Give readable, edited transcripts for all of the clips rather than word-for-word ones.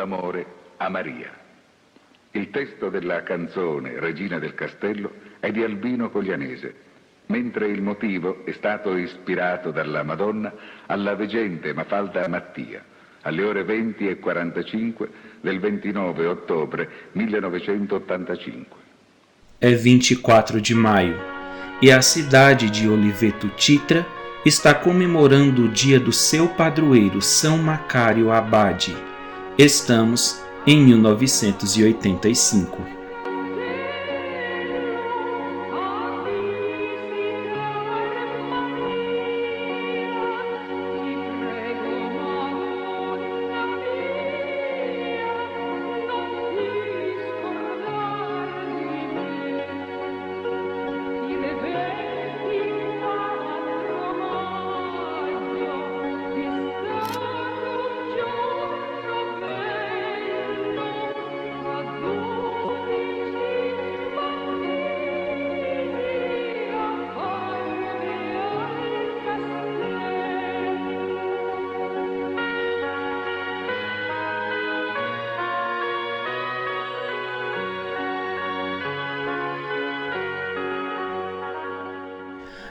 d'amore a Maria. Il testo della canzone Regina del Castello è di Albino Coglianese, mentre il motivo è stato ispirato dalla Madonna alla veggente Mafalda Mattia, alle ore 20:45 del 29 ottobre 1985. É 24 de maio e a cidade de Oliveto Titra está comemorando o dia do seu padroeiro São Macário Abade. Estamos em 1985.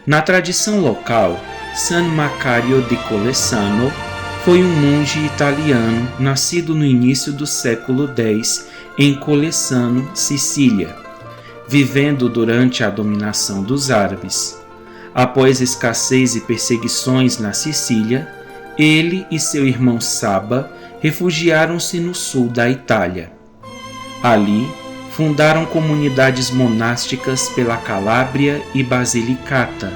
Na tradição local, San Macario di Colessano foi um monge italiano nascido no início do século X em Colessano, Sicília, vivendo durante a dominação dos árabes. Após escassez e perseguições na Sicília, ele e seu irmão Saba refugiaram-se no sul da Itália. Ali, fundaram comunidades monásticas pela Calábria e Basilicata.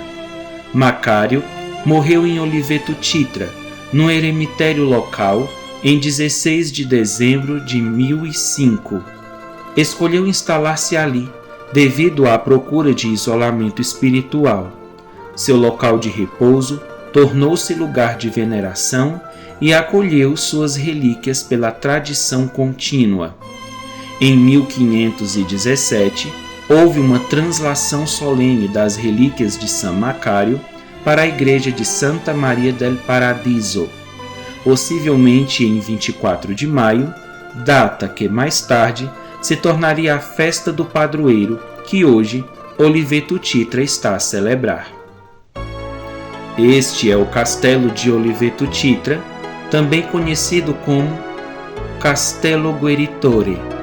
Macário morreu em Oliveto Titra, no eremitério local, em 16 de dezembro de 1005. Escolheu instalar-se ali, devido à procura de isolamento espiritual. Seu local de repouso tornou-se lugar de veneração e acolheu suas relíquias pela tradição contínua. Em 1517, houve uma translação solene das relíquias de San Macário para a igreja de Santa Maria del Paradiso, possivelmente em 24 de maio, data que mais tarde se tornaria a festa do padroeiro que hoje Oliveto Titra está a celebrar. Este é o Castelo de Oliveto Titra, também conhecido como Castello Gueritore.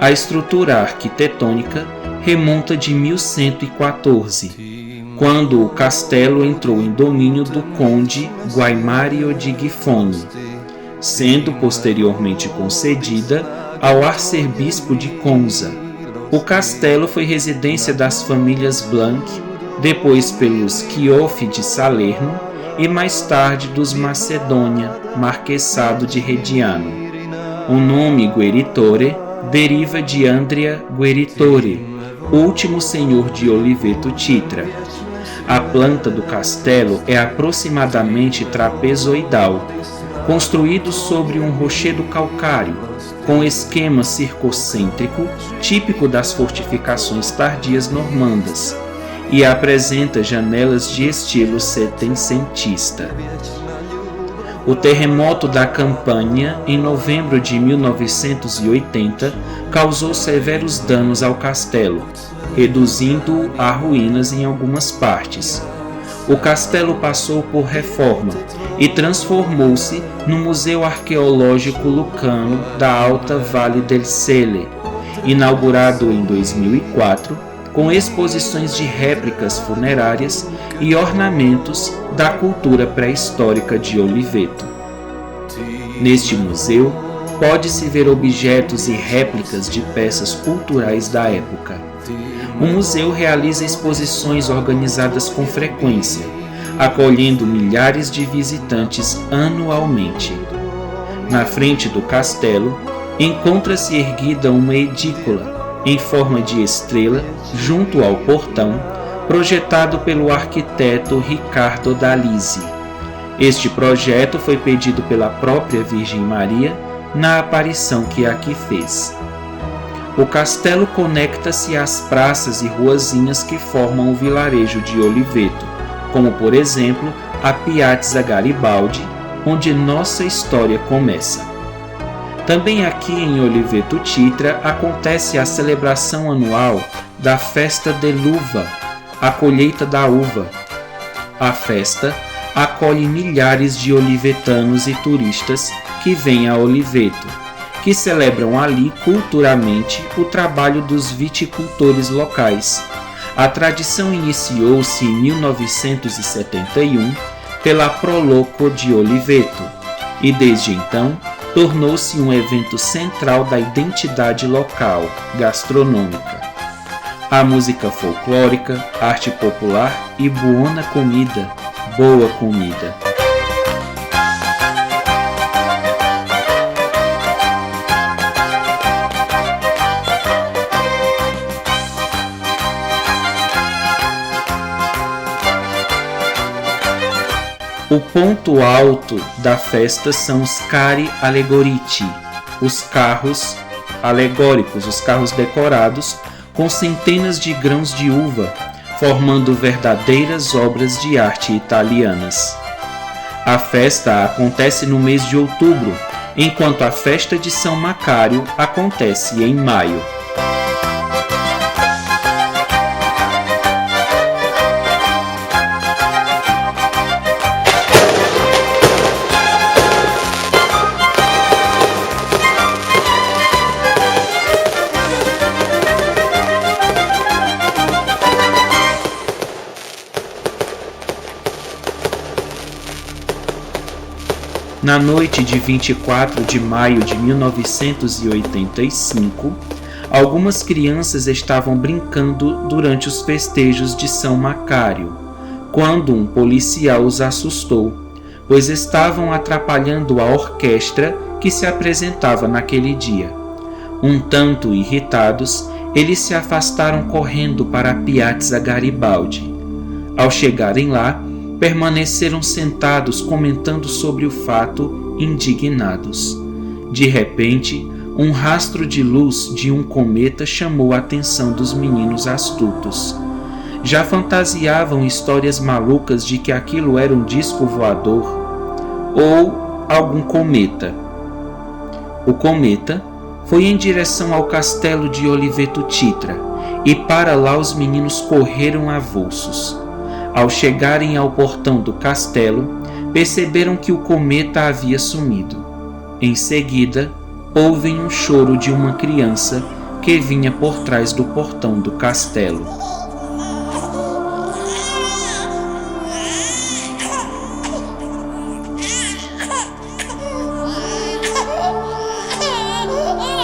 A estrutura arquitetônica remonta de 1114, quando o castelo entrou em domínio do conde Guaimario de Gifone, sendo posteriormente concedida ao arcebispo de Conza. O castelo foi residência das famílias Blanc, depois pelos Schioffi de Salerno e mais tarde dos Macedônia, marquesado de Rediano. O nome Gueritore deriva de Andrea Gueritore, último senhor de Oliveto Titra. A planta do castelo é aproximadamente trapezoidal, construído sobre um rochedo calcário, com esquema circocêntrico típico das fortificações tardias normandas, e apresenta janelas de estilo setecentista. O terremoto da Campania, em novembro de 1980, causou severos danos ao castelo, reduzindo-o a ruínas em algumas partes. O castelo passou por reforma e transformou-se no Museu Arqueológico Lucano da Alta Valle del Sele, inaugurado em 2004, com exposições de réplicas funerárias e ornamentos da cultura pré-histórica de Oliveto. Neste museu, pode-se ver objetos e réplicas de peças culturais da época. O museu realiza exposições organizadas com frequência, acolhendo milhares de visitantes anualmente. Na frente do castelo, encontra-se erguida uma edícula em forma de estrela junto ao portão, projetado pelo arquiteto Riccardo Dalisi. Este projeto foi pedido pela própria Virgem Maria na aparição que aqui fez. O castelo conecta-se às praças e ruazinhas que formam o vilarejo de Oliveto, como por exemplo a Piazza Garibaldi, onde nossa história começa. Também aqui em Oliveto Titra acontece a celebração anual da Festa de l'Uva, a colheita da uva. A festa acolhe milhares de olivetanos e turistas que vêm a Oliveto, que celebram ali culturalmente o trabalho dos viticultores locais. A tradição iniciou-se em 1971 pela Proloco de Oliveto e desde então tornou-se um evento central da identidade local, gastronômica. A música folclórica, arte popular e boa comida. O ponto alto da festa são os cari allegorici, os carros alegóricos, os carros decorados com centenas de grãos de uva, formando verdadeiras obras de arte italianas. A festa acontece no mês de outubro, enquanto a festa de São Macário acontece em maio. Na noite de 24 de maio de 1985, algumas crianças estavam brincando durante os festejos de São Macário, quando um policial os assustou, pois estavam atrapalhando a orquestra que se apresentava naquele dia. Um tanto irritados, eles se afastaram correndo para a Piazza Garibaldi. Ao chegarem lá, permaneceram sentados comentando sobre o fato, indignados. De repente, um rastro de luz de um cometa chamou a atenção dos meninos astutos. Já fantasiavam histórias malucas de que aquilo era um disco voador ou algum cometa. O cometa foi em direção ao castelo de Oliveto Titra e para lá os meninos correram avulsos. Ao chegarem ao portão do castelo, perceberam que o cometa havia sumido. Em seguida, ouvem um choro de uma criança que vinha por trás do portão do castelo.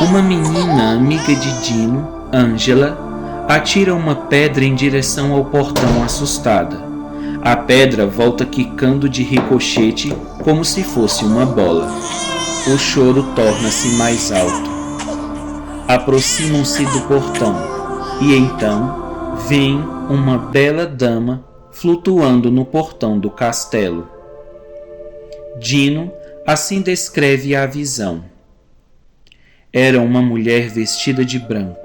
Uma menina amiga de Dino, Angela, atira uma pedra em direção ao portão assustada. A pedra volta quicando de ricochete como se fosse uma bola. O choro torna-se mais alto. Aproximam-se do portão e então vem uma bela dama flutuando no portão do castelo. Dino assim descreve a visão. Era uma mulher vestida de branco.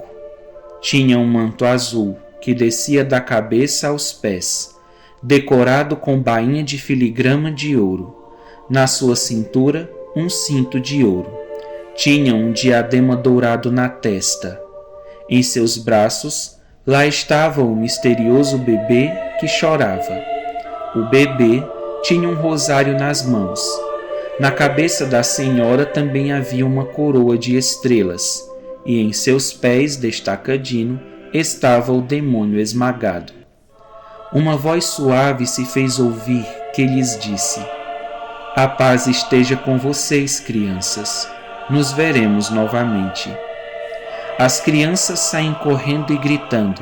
Tinha um manto azul que descia da cabeça aos pés, decorado com bainha de filigrama de ouro. Na sua cintura, um cinto de ouro. Tinha um diadema dourado na testa. Em seus braços, lá estava o misterioso bebê que chorava. O bebê tinha um rosário nas mãos. Na cabeça da senhora também havia uma coroa de estrelas, e em seus pés, destaca Dino, estava o demônio esmagado. Uma voz suave se fez ouvir que lhes disse: "A paz esteja com vocês, crianças. Nos veremos novamente." As crianças saem correndo e gritando: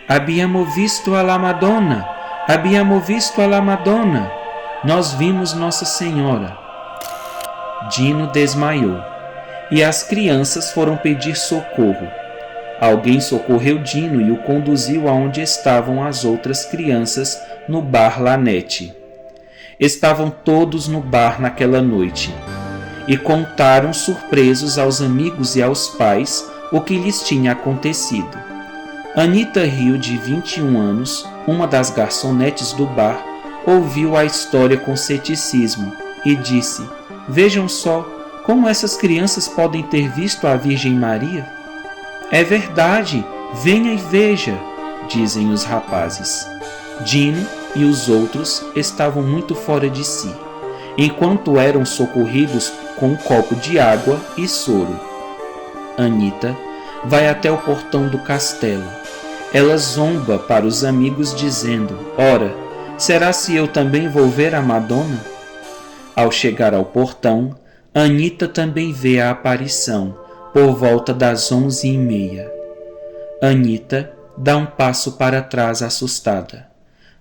"Abbiamo visto a la Madonna! Abbiamo visto a la Madonna! Nós vimos Nossa Senhora." Dino desmaiou, e as crianças foram pedir socorro. Alguém socorreu Dino e o conduziu aonde estavam as outras crianças, no bar Lanete. Estavam todos no bar naquela noite, e contaram surpresos aos amigos e aos pais o que lhes tinha acontecido. Anita Rio, de 21 anos, uma das garçonetes do bar, ouviu a história com ceticismo e disse: "Vejam só, Como essas crianças podem ter visto a Virgem Maria? É verdade, venha e veja, dizem os rapazes. Dino e os outros estavam muito fora de si, enquanto eram socorridos com um copo de água e soro. Anita vai até o portão do castelo. Ela zomba para os amigos dizendo: ora, será se eu também vou ver a Madonna? Ao chegar ao portão, Anita também vê a aparição, por volta das 11h30. Anita dá um passo para trás assustada,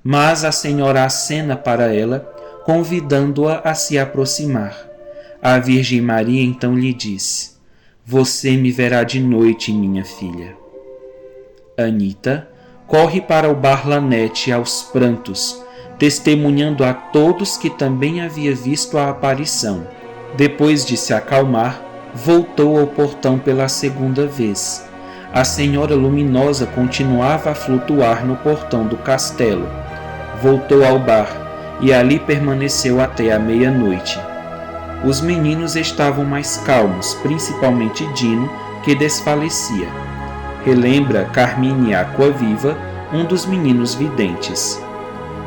mas a senhora acena para ela, convidando-a a se aproximar. A Virgem Maria então lhe diz: você me verá de noite, minha filha. Anita corre para o bar Lanete aos prantos, testemunhando a todos que também havia visto a aparição. Depois de se acalmar, voltou ao portão pela segunda vez. A Senhora Luminosa continuava a flutuar no portão do castelo. Voltou ao bar e ali permaneceu até a meia-noite. Os meninos estavam mais calmos, principalmente Dino, que desfalecia. Relembra Carmine Aquaviva, um dos meninos videntes.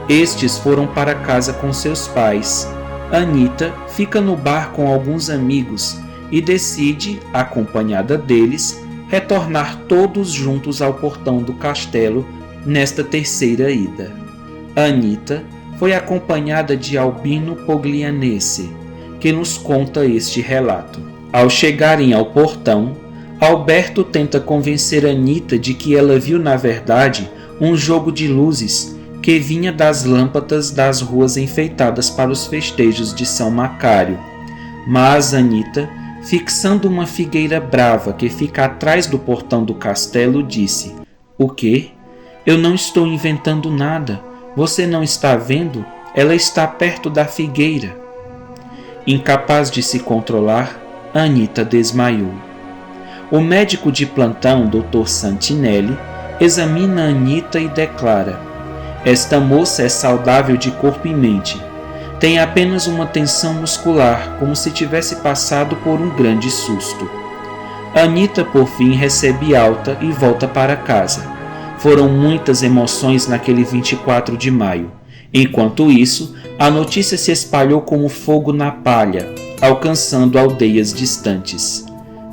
Estes foram para casa com seus pais. Anita fica no bar com alguns amigos e decide, acompanhada deles, retornar todos juntos ao portão do castelo nesta terceira ida. Anita foi acompanhada de Albino Poglianese, que nos conta este relato. Ao chegarem ao portão, Alberto tenta convencer Anita de que ela viu na verdade um jogo de luzes que vinha das lâmpadas das ruas enfeitadas para os festejos de São Macário. Mas Anita, fixando uma figueira brava que fica atrás do portão do castelo, disse: o quê? Eu não estou inventando nada. Você não está vendo? Ela está perto da figueira. Incapaz de se controlar, Anita desmaiou. O médico de plantão, Dr. Santinelli, examina Anita e declara: esta moça é saudável de corpo e mente. Tem apenas uma tensão muscular, como se tivesse passado por um grande susto. Anita, por fim, recebe alta e volta para casa. Foram muitas emoções naquele 24 de maio. Enquanto isso, a notícia se espalhou como fogo na palha, alcançando aldeias distantes.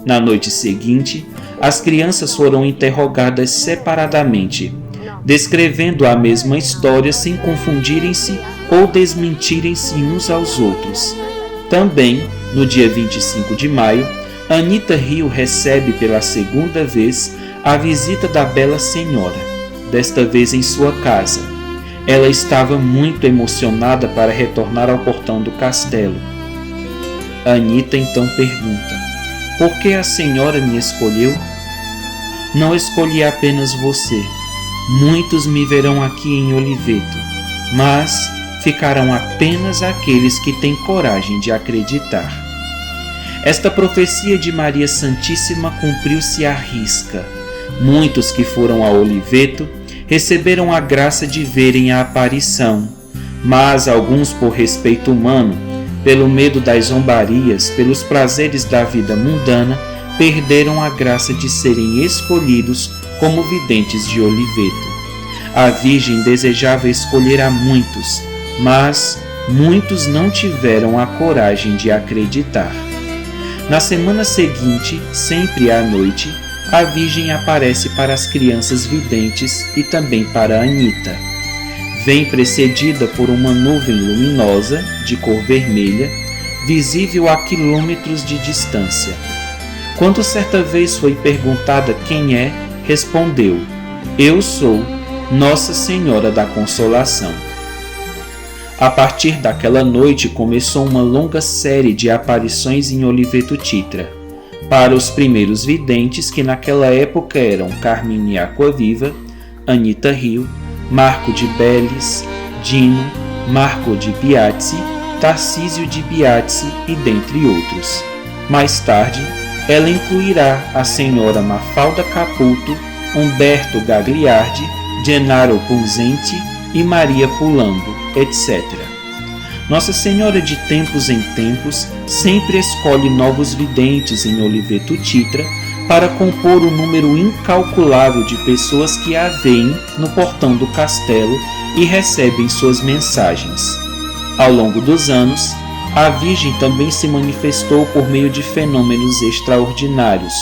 Na noite seguinte, as crianças foram interrogadas separadamente, descrevendo a mesma história sem confundirem-se ou desmentirem-se uns aos outros. Também, no dia 25 de maio, Anita Rio recebe pela segunda vez a visita da Bela Senhora, desta vez em sua casa. Ela estava muito emocionada para retornar ao portão do castelo. Anita então pergunta: por que a senhora me escolheu? Não escolhi apenas você. Muitos me verão aqui em Oliveto, mas ficarão apenas aqueles que têm coragem de acreditar. Esta profecia de Maria Santíssima cumpriu-se à risca. Muitos que foram a Oliveto receberam a graça de verem a aparição, mas alguns, por respeito humano, pelo medo das zombarias, pelos prazeres da vida mundana, perderam a graça de serem escolhidos como videntes de Oliveto. A Virgem desejava escolher a muitos, mas muitos não tiveram a coragem de acreditar. Na semana seguinte, sempre à noite, a Virgem aparece para as crianças videntes e também para Anita. Vem precedida por uma nuvem luminosa, de cor vermelha, visível a quilômetros de distância. Quando certa vez foi perguntada quem é, respondeu: eu sou Nossa Senhora da Consolação. A partir daquela noite começou uma longa série de aparições em Oliveto Titra. Para os primeiros videntes, que naquela época eram Carmine Aquaviva, Anita Rio, Marco de Belis, Dino, Marco de Piazzi, Tarcísio de Piazzi e dentre outros. Mais tarde, ela incluirá a senhora Mafalda Caputo, Umberto Gagliardi, Gennaro Punzenti e Maria Pulambo, etc. Nossa Senhora de tempos em tempos sempre escolhe novos videntes em Oliveto Titra para compor o número incalculável de pessoas que a veem no portão do castelo e recebem suas mensagens. Ao longo dos anos, a Virgem também se manifestou por meio de fenômenos extraordinários,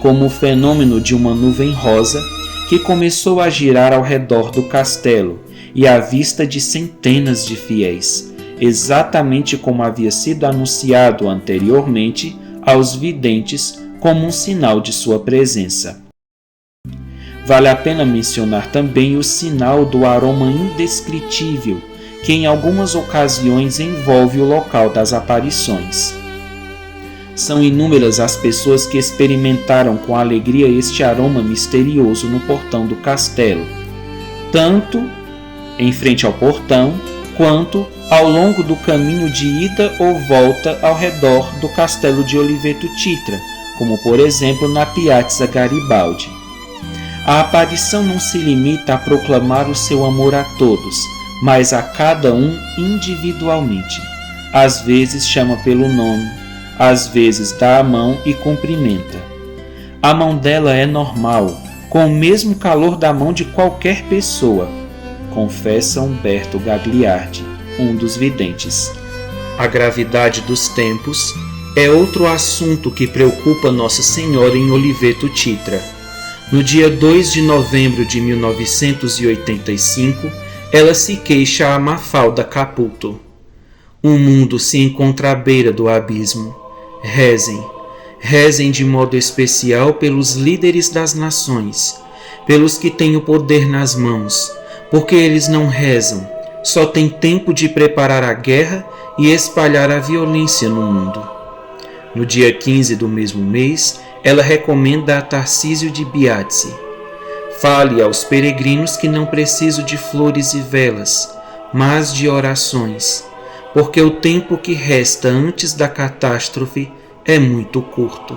como o fenômeno de uma nuvem rosa que começou a girar ao redor do castelo e à vista de centenas de fiéis, exatamente como havia sido anunciado anteriormente aos videntes como um sinal de sua presença. Vale a pena mencionar também o sinal do aroma indescritível que em algumas ocasiões envolve o local das aparições. São inúmeras as pessoas que experimentaram com alegria este aroma misterioso no portão do castelo, tanto em frente ao portão, quanto ao longo do caminho de ida ou volta ao redor do castelo de Oliveto Titra, como por exemplo na Piazza Garibaldi. A aparição não se limita a proclamar o seu amor a todos, mas a cada um individualmente. Às vezes chama pelo nome, às vezes dá a mão e cumprimenta. A mão dela é normal, com o mesmo calor da mão de qualquer pessoa, confessa Humberto Gagliardi, um dos videntes. A gravidade dos tempos é outro assunto que preocupa Nossa Senhora em Oliveto Titra. No dia 2 de novembro de 1985, ela se queixa a Mafalda Caputo. O mundo se encontra à beira do abismo. Rezem, rezem de modo especial pelos líderes das nações, pelos que têm o poder nas mãos, porque eles não rezam, só têm tempo de preparar a guerra e espalhar a violência no mundo. No dia 15 do mesmo mês, ela recomenda a Tarcísio de Biase: fale aos peregrinos que não preciso de flores e velas, mas de orações, porque o tempo que resta antes da catástrofe é muito curto.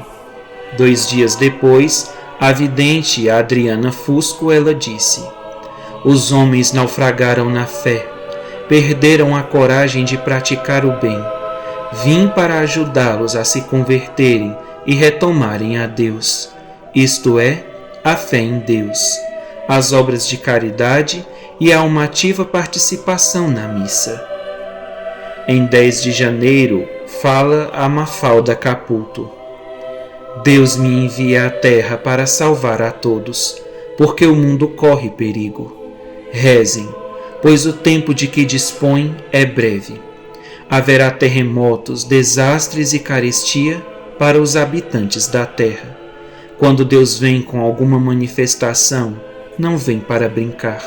2 dias depois, a vidente Adriana Fusco, ela disse: os homens naufragaram na fé, perderam a coragem de praticar o bem. Vim para ajudá-los a se converterem e retomarem a Deus, isto é, a fé em Deus, as obras de caridade e a uma ativa participação na missa. Em 10 de janeiro, fala a Mafalda Caputo: Deus me envia à terra para salvar a todos, porque o mundo corre perigo. Rezem, pois o tempo de que dispõe é breve. Haverá terremotos, desastres e carestia para os habitantes da terra. Quando Deus vem com alguma manifestação, não vem para brincar.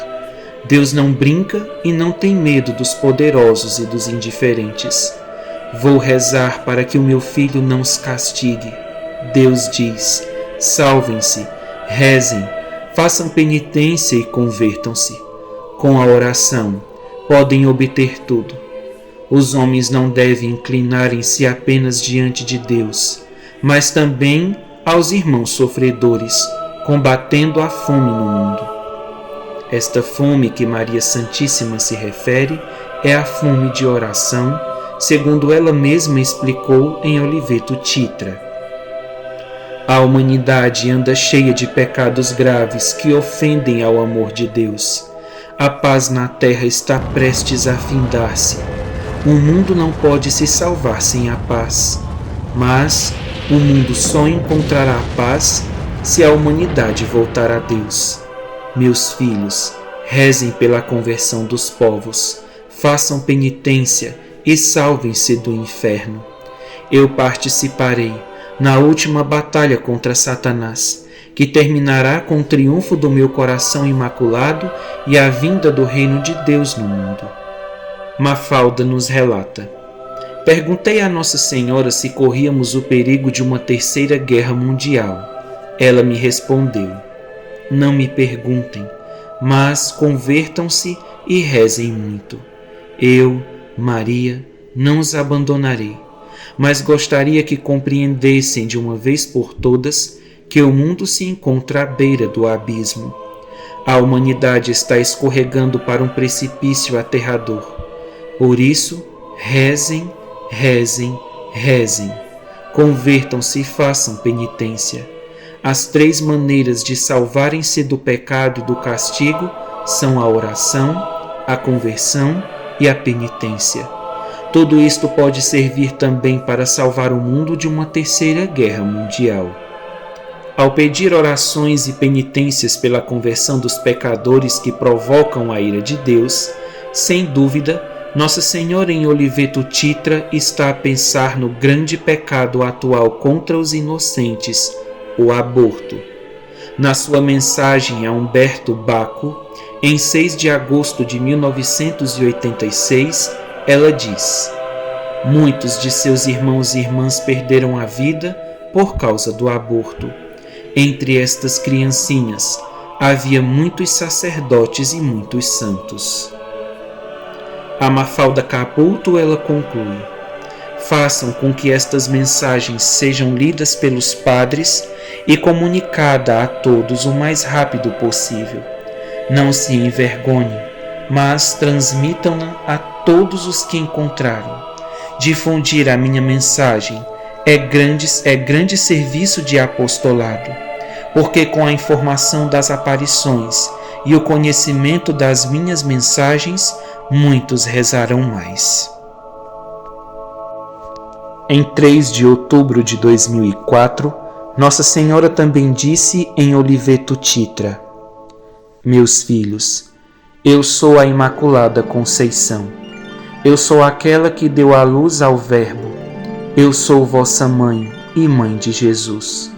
Deus não brinca e não tem medo dos poderosos e dos indiferentes. Vou rezar para que o meu filho não os castigue. Deus diz: salvem-se, rezem, façam penitência e convertam-se. Com a oração, podem obter tudo. Os homens não devem inclinarem-se apenas diante de Deus, mas também aos irmãos sofredores, combatendo a fome no mundo. Esta fome que Maria Santíssima se refere é a fome de oração, segundo ela mesma explicou em Oliveto Titra. A humanidade anda cheia de pecados graves que ofendem ao amor de Deus. A paz na terra está prestes a findar-se. O mundo não pode se salvar sem a paz, mas o mundo só encontrará a paz se a humanidade voltar a Deus. Meus filhos, rezem pela conversão dos povos, façam penitência e salvem-se do inferno. Eu participarei na última batalha contra Satanás, que terminará com o triunfo do meu coração imaculado e a vinda do reino de Deus no mundo. Mafalda nos relata: perguntei a Nossa Senhora se corríamos o perigo de uma terceira guerra mundial. Ela me respondeu: não me perguntem, mas convertam-se e rezem muito. Eu, Maria, não os abandonarei, mas gostaria que compreendessem de uma vez por todas que o mundo se encontra à beira do abismo. A humanidade está escorregando para um precipício aterrador. Por isso, Rezem, rezem, rezem. Convertam-se e façam penitência. As 3 maneiras de salvarem-se do pecado e do castigo são a oração, a conversão e a penitência. Tudo isto pode servir também para salvar o mundo de uma 3ª guerra mundial. Ao pedir orações e penitências pela conversão dos pecadores que provocam a ira de Deus, sem dúvida, Nossa Senhora em Oliveto Titra está a pensar no grande pecado atual contra os inocentes, o aborto. Na sua mensagem a Humberto Bacco, em 6 de agosto de 1986, ela diz: muitos de seus irmãos e irmãs perderam a vida por causa do aborto. Entre estas criancinhas havia muitos sacerdotes e muitos santos. A Mafalda Caputo, ela conclui: façam com que estas mensagens sejam lidas pelos padres e comunicada a todos o mais rápido possível. Não se envergonhem, mas transmitam-na a todos os que encontraram. Difundir a minha mensagem é grande serviço de apostolado, porque com a informação das aparições e o conhecimento das minhas mensagens, muitos rezarão mais. Em 3 de outubro de 2004, Nossa Senhora também disse em Oliveto Titra: meus filhos, eu sou a Imaculada Conceição. Eu sou aquela que deu à luz ao Verbo. Eu sou vossa mãe e mãe de Jesus.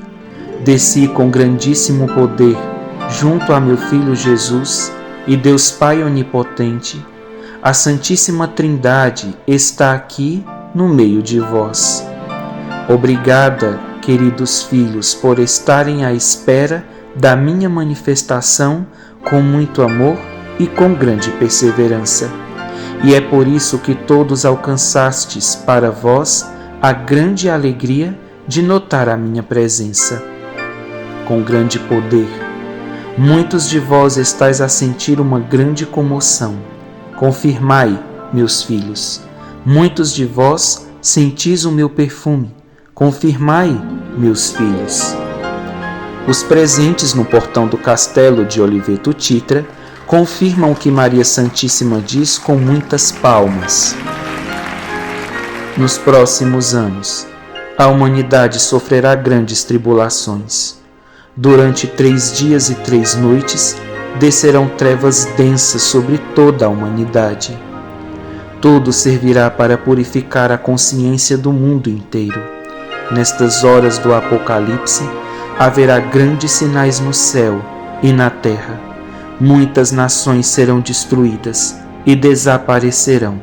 Desci com grandíssimo poder junto a meu Filho Jesus e Deus Pai Onipotente. A Santíssima Trindade está aqui no meio de vós. Obrigada, queridos filhos, por estarem à espera da minha manifestação com muito amor e com grande perseverança. E é por isso que todos alcançastes para vós a grande alegria de notar a minha presença. Com grande poder, muitos de vós estáis a sentir uma grande comoção. Confirmai, meus filhos. Muitos de vós sentis o meu perfume. Confirmai, meus filhos. Os presentes no portão do castelo de Oliveto Titra confirmam o que Maria Santíssima diz com muitas palmas. Nos próximos anos, a humanidade sofrerá grandes tribulações. Durante 3 dias e 3 noites, descerão trevas densas sobre toda a humanidade. Tudo servirá para purificar a consciência do mundo inteiro. Nestas horas do Apocalipse, haverá grandes sinais no céu e na terra. Muitas nações serão destruídas e desaparecerão.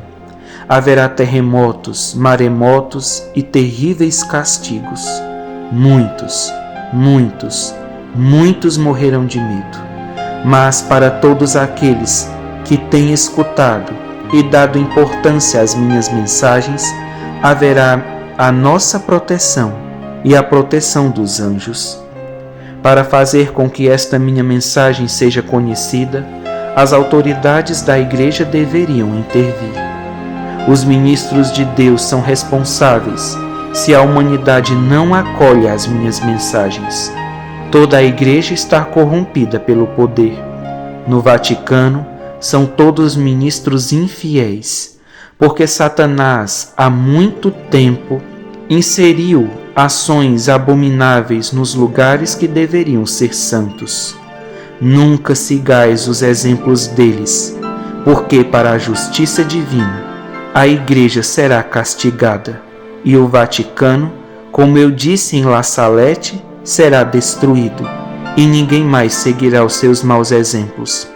Haverá terremotos, maremotos e terríveis castigos. Muitos morrerão de medo. Mas para todos aqueles que têm escutado e dado importância às minhas mensagens, haverá a nossa proteção e a proteção dos anjos. Para fazer com que esta minha mensagem seja conhecida, as autoridades da Igreja deveriam intervir. Os ministros de Deus são responsáveis se a humanidade não acolhe as minhas mensagens. Toda a Igreja está corrompida pelo poder. No Vaticano, são todos ministros infiéis, porque Satanás há muito tempo inseriu ações abomináveis nos lugares que deveriam ser santos. Nunca sigais os exemplos deles, porque para a justiça divina a Igreja será castigada, e o Vaticano, como eu disse em La Salette, será destruído, e ninguém mais seguirá os seus maus exemplos.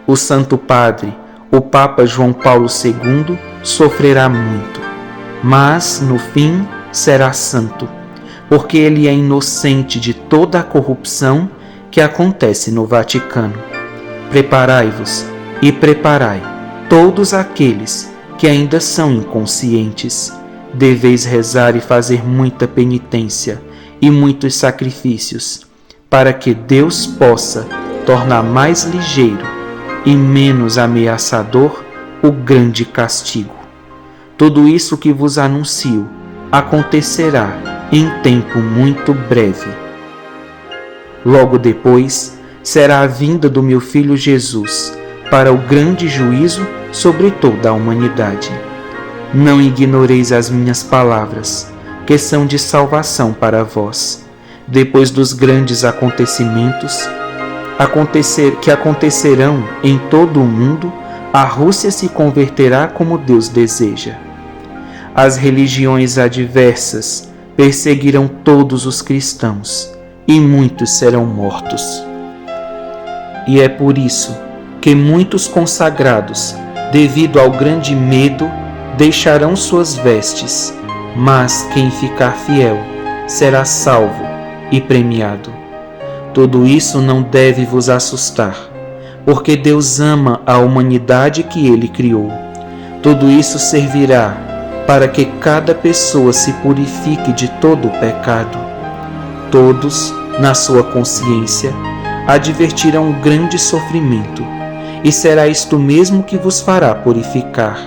O Santo Padre, o Papa João Paulo II, sofrerá muito, mas, no fim, será santo, porque ele é inocente de toda a corrupção que acontece no Vaticano. Preparai-vos e preparai todos aqueles que ainda são inconscientes. Deveis rezar e fazer muita penitência e muitos sacrifícios, para que Deus possa tornar mais ligeiro e menos ameaçador o grande castigo. Tudo isso que vos anuncio acontecerá em tempo muito breve. Logo depois será a vinda do meu Filho Jesus para o grande juízo sobre toda a humanidade. Não ignoreis as minhas palavras, que são de salvação para vós. Depois dos grandes acontecimentos que acontecerão em todo o mundo, a Rússia se converterá como Deus deseja. As religiões adversas perseguirão todos os cristãos, e muitos serão mortos. E é por isso que muitos consagrados, devido ao grande medo, deixarão suas vestes, mas quem ficar fiel será salvo e premiado. Tudo isso não deve vos assustar, porque Deus ama a humanidade que Ele criou. Tudo isso servirá para que cada pessoa se purifique de todo o pecado. Todos, na sua consciência, advertirão um grande sofrimento, e será isto mesmo que vos fará purificar.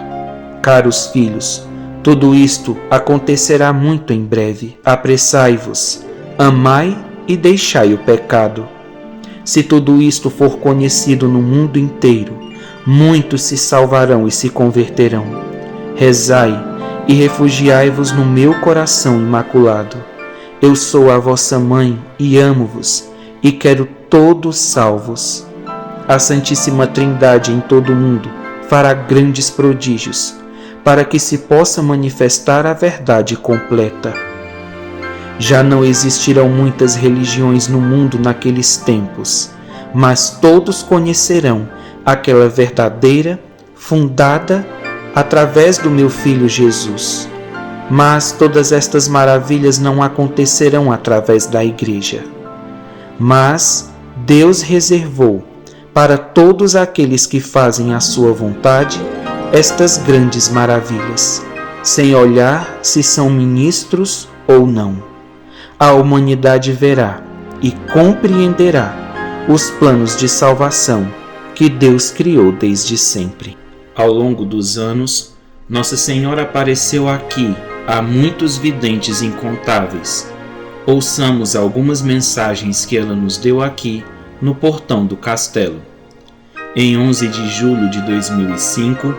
Caros filhos, tudo isto acontecerá muito em breve. Apressai-vos, amai e deixai o pecado. Se tudo isto for conhecido no mundo inteiro, muitos se salvarão e se converterão. Rezai e refugiai-vos no meu coração imaculado. Eu sou a vossa mãe e amo-vos, e quero todos salvos. A Santíssima Trindade em todo o mundo fará grandes prodígios, para que se possa manifestar a verdade completa. Já não existirão muitas religiões no mundo naqueles tempos, mas todos conhecerão aquela verdadeira, fundada através do meu Filho Jesus. Mas todas estas maravilhas não acontecerão através da Igreja. Mas Deus reservou para todos aqueles que fazem a sua vontade estas grandes maravilhas, sem olhar se são ministros ou não. A humanidade verá e compreenderá os planos de salvação que Deus criou desde sempre. Ao longo dos anos, Nossa Senhora apareceu aqui a muitos videntes incontáveis. Ouçamos algumas mensagens que ela nos deu aqui no portão do castelo. Em 11 de julho de 2005,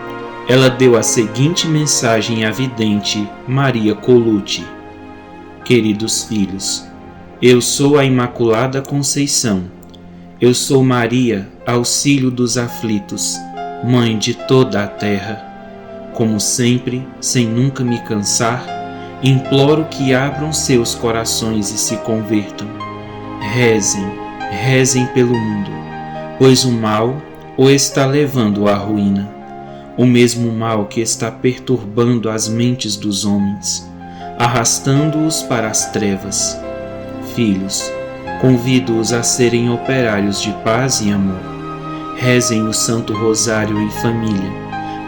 ela deu a seguinte mensagem à vidente Maria Colucci: Queridos filhos, eu sou a Imaculada Conceição. Eu sou Maria, auxílio dos aflitos, mãe de toda a terra. Como sempre, sem nunca me cansar, imploro que abram seus corações e se convertam. Rezem, rezem pelo mundo, pois o mal o está levando à ruína. O mesmo mal que está perturbando as mentes dos homens, arrastando-os para as trevas. Filhos, convido-os a serem operários de paz e amor. Rezem o Santo Rosário em família,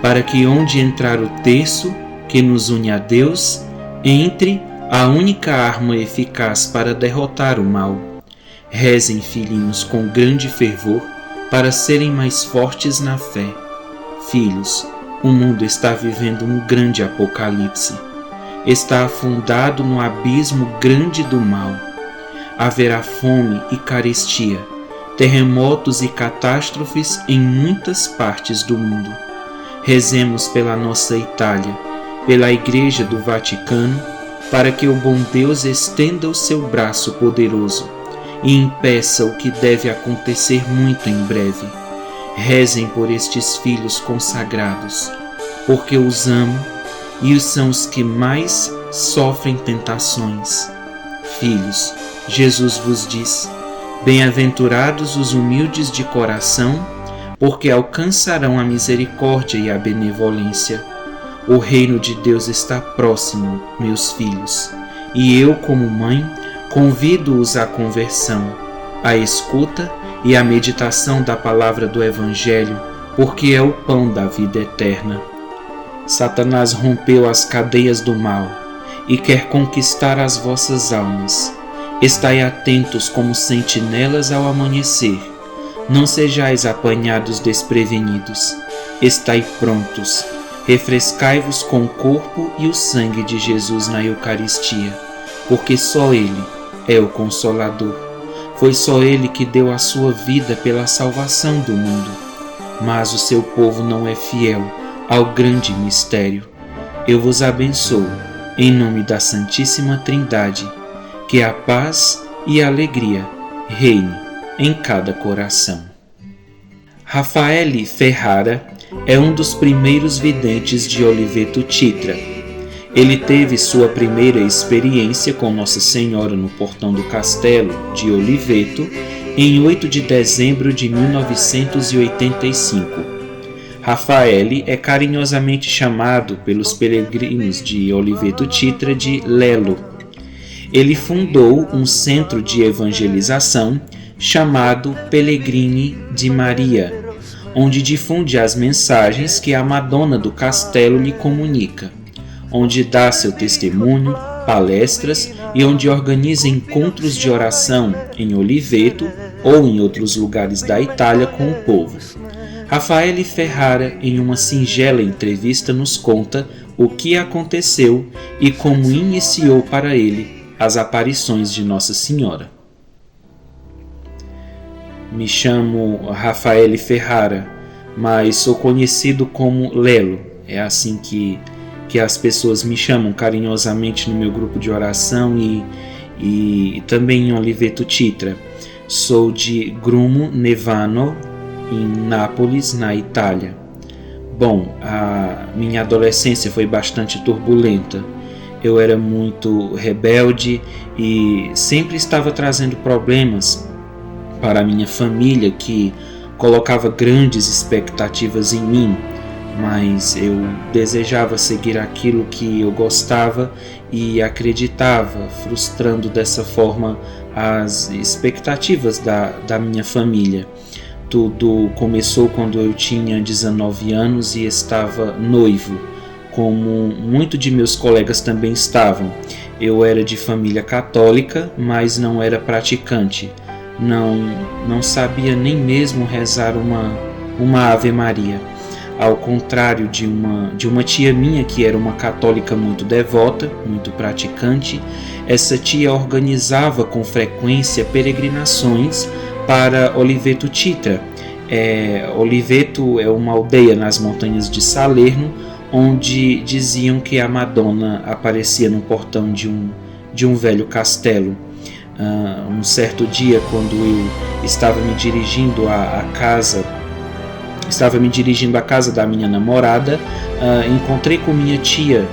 para que onde entrar o terço que nos une a Deus, entre a única arma eficaz para derrotar o mal. Rezem, filhinhos, com grande fervor, para serem mais fortes na fé. Filhos, o mundo está vivendo um grande apocalipse. Está afundado no abismo grande do mal. Haverá fome e carestia, terremotos e catástrofes em muitas partes do mundo. Rezemos pela nossa Itália, pela Igreja do Vaticano, para que o bom Deus estenda o seu braço poderoso e impeça o que deve acontecer muito em breve. Rezem por estes filhos consagrados, porque os amo e são os que mais sofrem tentações. Filhos, Jesus vos diz: bem-aventurados os humildes de coração, porque alcançarão a misericórdia e a benevolência. O reino de Deus está próximo, meus filhos, e eu, como mãe, convido-os à conversão, à escuta e à meditação da palavra do Evangelho, porque é o pão da vida eterna. Satanás rompeu as cadeias do mal e quer conquistar as vossas almas. Estai atentos como sentinelas ao amanhecer. Não sejais apanhados desprevenidos. Estai prontos. refrescai-vos com o corpo e o sangue de Jesus na Eucaristia, porque só Ele é o Consolador. Foi só Ele que deu a sua vida pela salvação do mundo. Mas o seu povo não é fiel ao grande mistério. Eu vos abençoo, em nome da Santíssima Trindade, que a paz e a alegria reine em cada coração. Rafael Ferrara é um dos primeiros videntes de Oliveto Titra. Ele teve sua primeira experiência com Nossa Senhora no portão do castelo de Oliveto em 8 de dezembro de 1985. Rafael é carinhosamente chamado pelos peregrinos de Oliveto Titra de Lelo. Ele fundou um centro de evangelização chamado Pellegrini de Maria, onde difunde as mensagens que a Madonna do Castelo lhe comunica, onde dá seu testemunho, palestras e onde organiza encontros de oração em Oliveto ou em outros lugares da Itália com o povo. Rafael Ferrara, em uma singela entrevista, nos conta o que aconteceu e como iniciou para ele as aparições de Nossa Senhora. Me chamo Rafael Ferrara, mas sou conhecido como Lelo. É assim que as pessoas me chamam carinhosamente no meu grupo de oração e também em Oliveto Titra. Sou de Grumo Nevano, em Nápoles, na Itália. Bom, a minha adolescência foi bastante turbulenta. Eu era muito rebelde e sempre estava trazendo problemas para a minha família, que colocava grandes expectativas em mim, mas eu desejava seguir aquilo que eu gostava e acreditava, frustrando dessa forma as expectativas da minha família. Tudo começou quando eu tinha 19 anos e estava noivo, como muitos de meus colegas também estavam. Eu era de família católica, mas não era praticante. Não sabia nem mesmo rezar uma Ave Maria. Ao contrário de uma tia minha que era uma católica muito devota, muito praticante, essa tia organizava com frequência peregrinações para Oliveto Titra. Oliveto é uma aldeia nas montanhas de Salerno, onde diziam que a Madonna aparecia no portão de um velho castelo. Um certo dia, quando eu estava me dirigindo à casa da minha namorada, encontrei com minha tia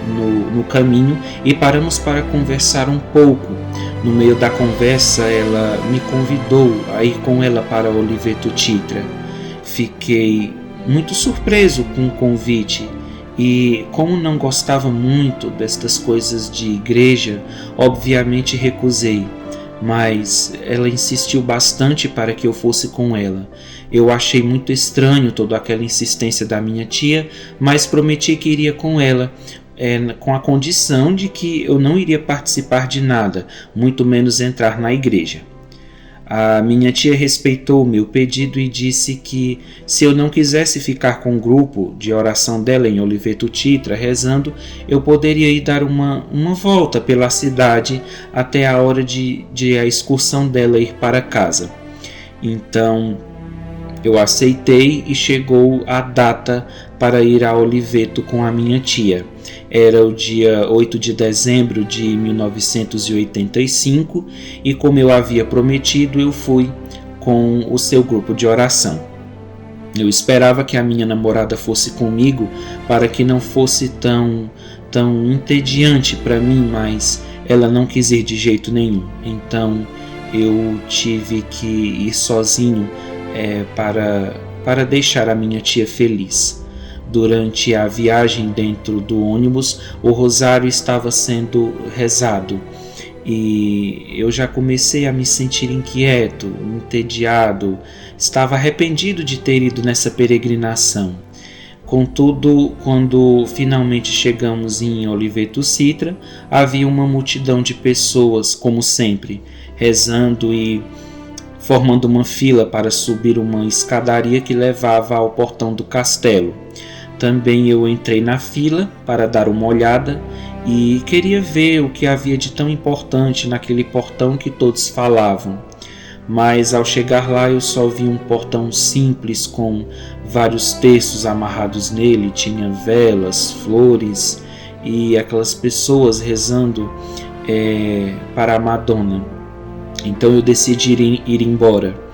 no caminho e paramos para conversar um pouco. No meio da conversa, ela me convidou a ir com ela para Oliveto Titra. Fiquei muito surpreso com o convite e, como não gostava muito destas coisas de igreja, obviamente recusei. Mas ela insistiu bastante para que eu fosse com ela. Eu achei muito estranho toda aquela insistência da minha tia, mas prometi que iria com ela, com a condição de que eu não iria participar de nada, muito menos entrar na igreja. A minha tia respeitou o meu pedido e disse que, se eu não quisesse ficar com o grupo de oração dela em Oliveto Titra rezando, eu poderia ir dar uma volta pela cidade até a hora de a excursão dela ir para casa. Então eu aceitei e chegou a data para ir a Oliveto com a minha tia. Era o dia 8 de dezembro de 1985 e, como eu havia prometido, eu fui com o seu grupo de oração. Eu esperava que a minha namorada fosse comigo para que não fosse tão entediante para mim, mas ela não quis ir de jeito nenhum. Então eu tive que ir sozinho para deixar a minha tia feliz. Durante a viagem dentro do ônibus, o rosário estava sendo rezado e eu já comecei a me sentir inquieto, entediado, estava arrependido de ter ido nessa peregrinação. Contudo, quando finalmente chegamos em Oliveto Titra, havia uma multidão de pessoas, como sempre, rezando e formando uma fila para subir uma escadaria que levava ao portão do castelo. também eu entrei na fila para dar uma olhada e queria ver o que havia de tão importante naquele portão que todos falavam. Mas ao chegar lá eu só vi um portão simples com vários textos amarrados nele, tinha velas, flores e aquelas pessoas rezando para a Madonna. Então eu decidi ir embora.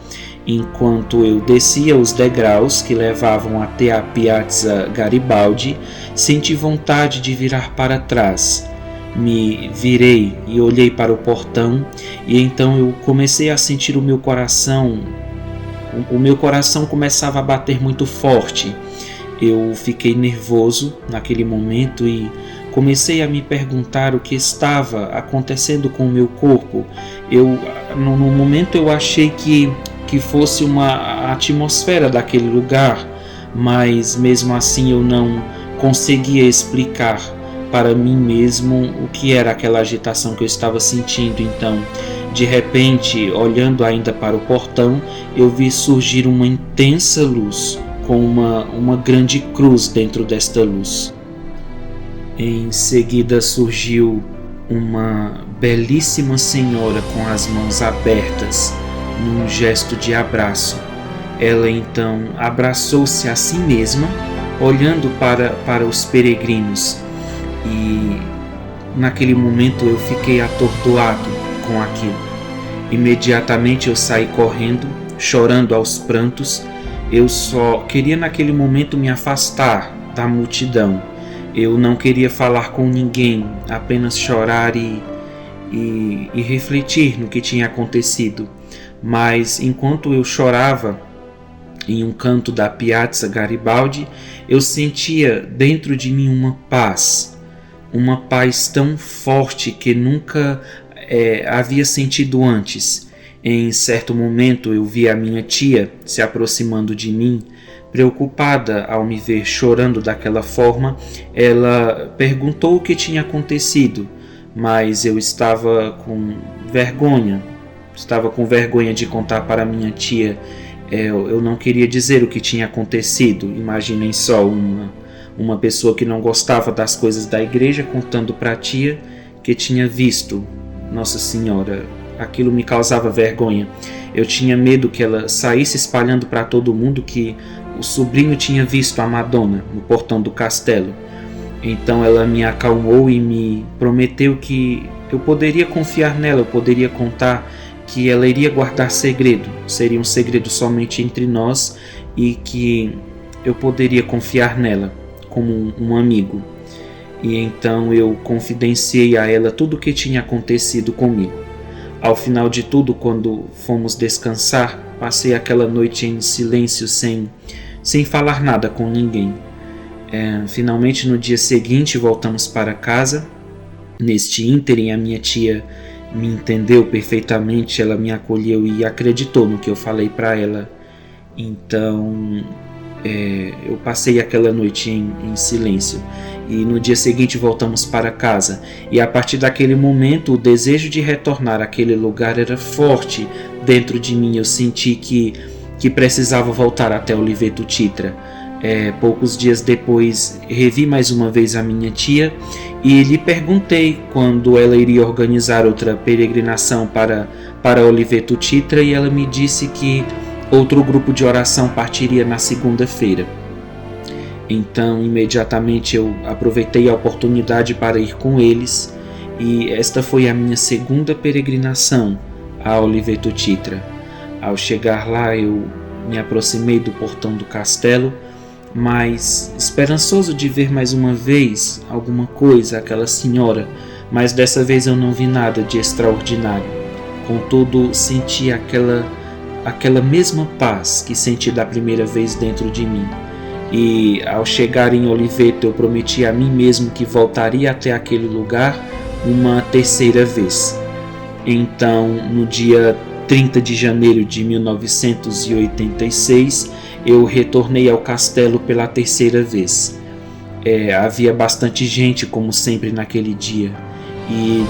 Enquanto eu descia os degraus que levavam até a Piazza Garibaldi, senti vontade de virar para trás. Me virei e olhei para o portão e então eu comecei a sentir o meu coração. O meu coração começava a bater muito forte. Eu fiquei nervoso naquele momento e comecei a me perguntar o que estava acontecendo com o meu corpo. No momento eu achei que fosse a atmosfera daquele lugar, mas mesmo assim eu não conseguia explicar para mim mesmo o que era aquela agitação que eu estava sentindo. Então, de repente, olhando ainda para o portão, eu vi surgir uma intensa luz, com uma grande cruz dentro desta luz. Em seguida surgiu uma belíssima senhora com as mãos abertas, num gesto de abraço. Ela então abraçou-se a si mesma, olhando para os peregrinos, e naquele momento eu fiquei atordoado com aquilo. Imediatamente eu saí correndo, chorando aos prantos. Eu só queria naquele momento me afastar da multidão. Eu não queria falar com ninguém, apenas chorar e refletir no que tinha acontecido. Mas enquanto eu chorava em um canto da Piazza Garibaldi, eu sentia dentro de mim uma paz tão forte que nunca havia sentido antes. Em certo momento eu vi a minha tia se aproximando de mim, preocupada ao me ver chorando daquela forma. Ela perguntou o que tinha acontecido, mas eu estava com vergonha de contar para minha tia. Eu não queria dizer o que tinha acontecido. Imaginem só, uma pessoa que não gostava das coisas da igreja contando para a tia que tinha visto Nossa Senhora. Aquilo me causava vergonha. Eu tinha medo que ela saísse espalhando para todo mundo que o sobrinho tinha visto a Madonna no portão do castelo. Então ela me acalmou e me prometeu que eu poderia confiar nela, eu poderia contar, que ela iria guardar segredo, seria um segredo somente entre nós e que eu poderia confiar nela como um amigo. E então eu confidenciei a ela tudo o que tinha acontecido comigo. Ao final de tudo, quando fomos descansar, passei aquela noite em silêncio, sem falar nada com ninguém. Finalmente, no dia seguinte, voltamos para casa. Neste ínterim, a minha tia me entendeu perfeitamente, ela me acolheu e acreditou no que eu falei para ela. Então, eu passei aquela noite em silêncio. E no dia seguinte voltamos para casa. E a partir daquele momento, o desejo de retornar àquele lugar era forte dentro de mim. Eu senti que precisava voltar até Oliveto Titra. Poucos dias depois, revi mais uma vez a minha tia e lhe perguntei quando ela iria organizar outra peregrinação para Oliveto Titra, e ela me disse que outro grupo de oração partiria na segunda-feira. Então, imediatamente eu aproveitei a oportunidade para ir com eles, e esta foi a minha segunda peregrinação a Oliveto Titra. Ao chegar lá, eu me aproximei do portão do castelo, mas esperançoso de ver mais uma vez alguma coisa, aquela senhora, mas dessa vez eu não vi nada de extraordinário. Contudo, senti aquela mesma paz que senti da primeira vez dentro de mim. E ao chegar em Oliveto, eu prometi a mim mesmo que voltaria até aquele lugar uma terceira vez. Então, no dia 30 de janeiro de 1986, eu retornei ao castelo pela terceira vez. Havia bastante gente, como sempre naquele dia. E,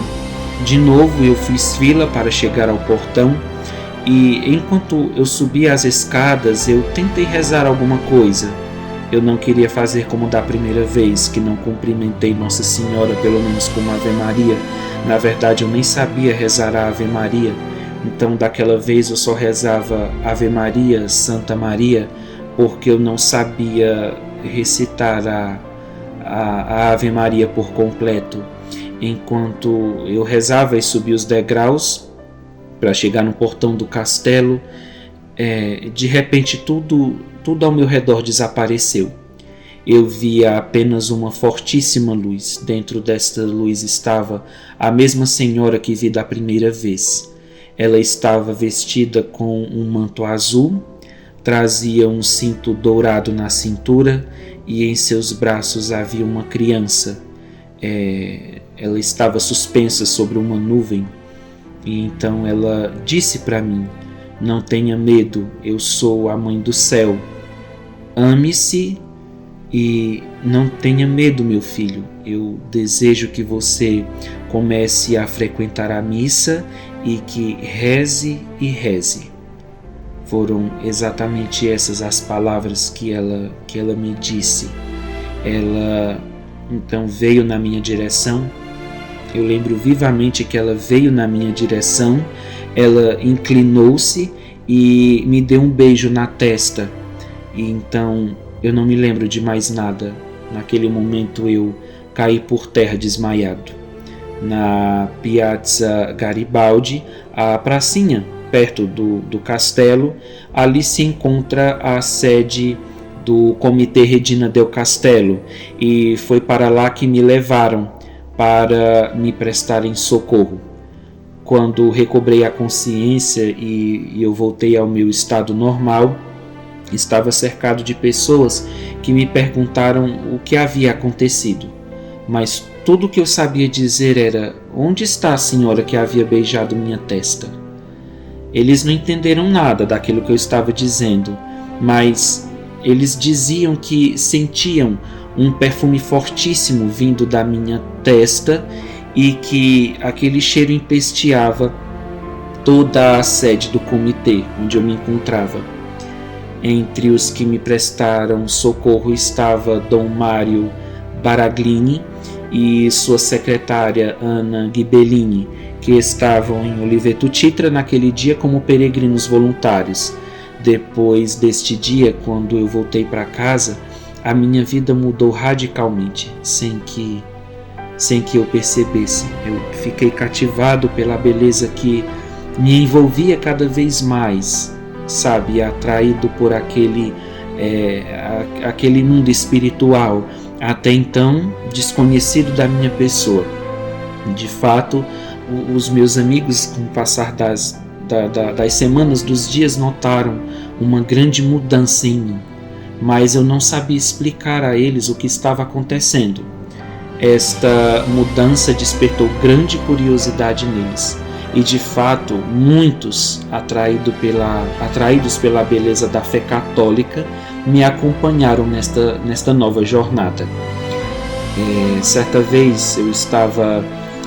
de novo, eu fiz fila para chegar ao portão. E enquanto eu subia as escadas, eu tentei rezar alguma coisa. Eu não queria fazer como da primeira vez, que não cumprimentei Nossa Senhora, pelo menos com uma Ave Maria. Na verdade, eu nem sabia rezar a Ave Maria. Então, daquela vez eu só rezava Ave Maria, Santa Maria, porque eu não sabia recitar a Ave Maria por completo. Enquanto eu rezava e subia os degraus para chegar no portão do castelo, de repente tudo ao meu redor desapareceu. Eu via apenas uma fortíssima luz. Dentro desta luz estava a mesma senhora que vi da primeira vez. Ela estava vestida com um manto azul, trazia um cinto dourado na cintura e em seus braços havia uma criança. Ela estava suspensa sobre uma nuvem. E então ela disse para mim: não tenha medo, eu sou a Mãe do Céu. Ame-se e não tenha medo, meu filho. Eu desejo que você comece a frequentar a missa e que reze e reze. Foram exatamente essas as palavras que ela me disse. Ela então veio na minha direção. Eu lembro vivamente que ela veio na minha direção. Ela inclinou-se e me deu um beijo na testa. E então eu não me lembro de mais nada. Naquele momento eu caí por terra desmaiado. Na Piazza Garibaldi, a pracinha perto do castelo, ali se encontra a sede do Comitê Regina del Castello, e foi para lá que me levaram para me prestarem socorro. Quando recobrei a consciência e eu voltei ao meu estado normal, estava cercado de pessoas que me perguntaram o que havia acontecido. Mas tudo o que eu sabia dizer era: onde está a senhora que havia beijado minha testa? Eles não entenderam nada daquilo que eu estava dizendo, mas eles diziam que sentiam um perfume fortíssimo vindo da minha testa e que aquele cheiro empesteava toda a sede do comitê onde eu me encontrava. Entre os que me prestaram socorro estava Dom Mário Baraglini e sua secretária Ana Ghibellini, que estavam em Oliveto Titra naquele dia como peregrinos voluntários. Depois deste dia, quando eu voltei para casa, a minha vida mudou radicalmente, sem que eu percebesse. Eu fiquei cativado pela beleza que me envolvia cada vez mais, sabe, atraído por aquele mundo espiritual, até então desconhecido da minha pessoa. De fato, os meus amigos, com o passar das semanas, dos dias, notaram uma grande mudança em mim, mas eu não sabia explicar a eles o que estava acontecendo. Esta mudança despertou grande curiosidade neles, e de fato muitos, atraídos pela beleza da fé católica, me acompanharam nesta nova jornada. Certa vez eu estava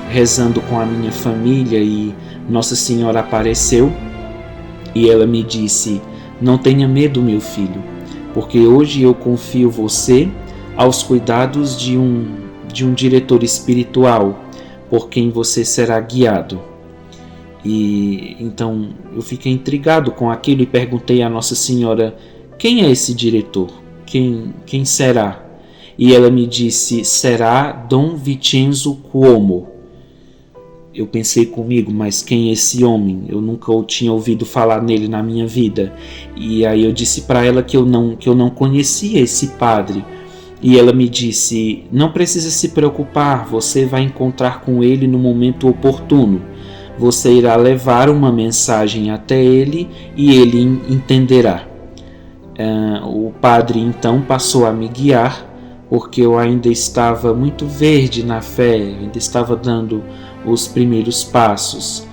rezando com a minha família e Nossa Senhora apareceu e ela me disse: não tenha medo, meu filho, porque hoje eu confio você aos cuidados de um diretor espiritual por quem você será guiado. E então eu fiquei intrigado com aquilo e perguntei a Nossa Senhora: quem é esse diretor? Quem será? E ela me disse: será Dom Vincenzo Cuomo. Eu pensei comigo: mas quem é esse homem? Eu nunca tinha ouvido falar nele na minha vida. E aí eu disse para ela que eu não conhecia esse padre. E ela me disse: não precisa se preocupar, você vai encontrar com ele no momento oportuno. Você irá levar uma mensagem até ele e ele entenderá. O padre então passou a me guiar, porque eu ainda estava muito verde na fé, ainda estava dando os primeiros passos.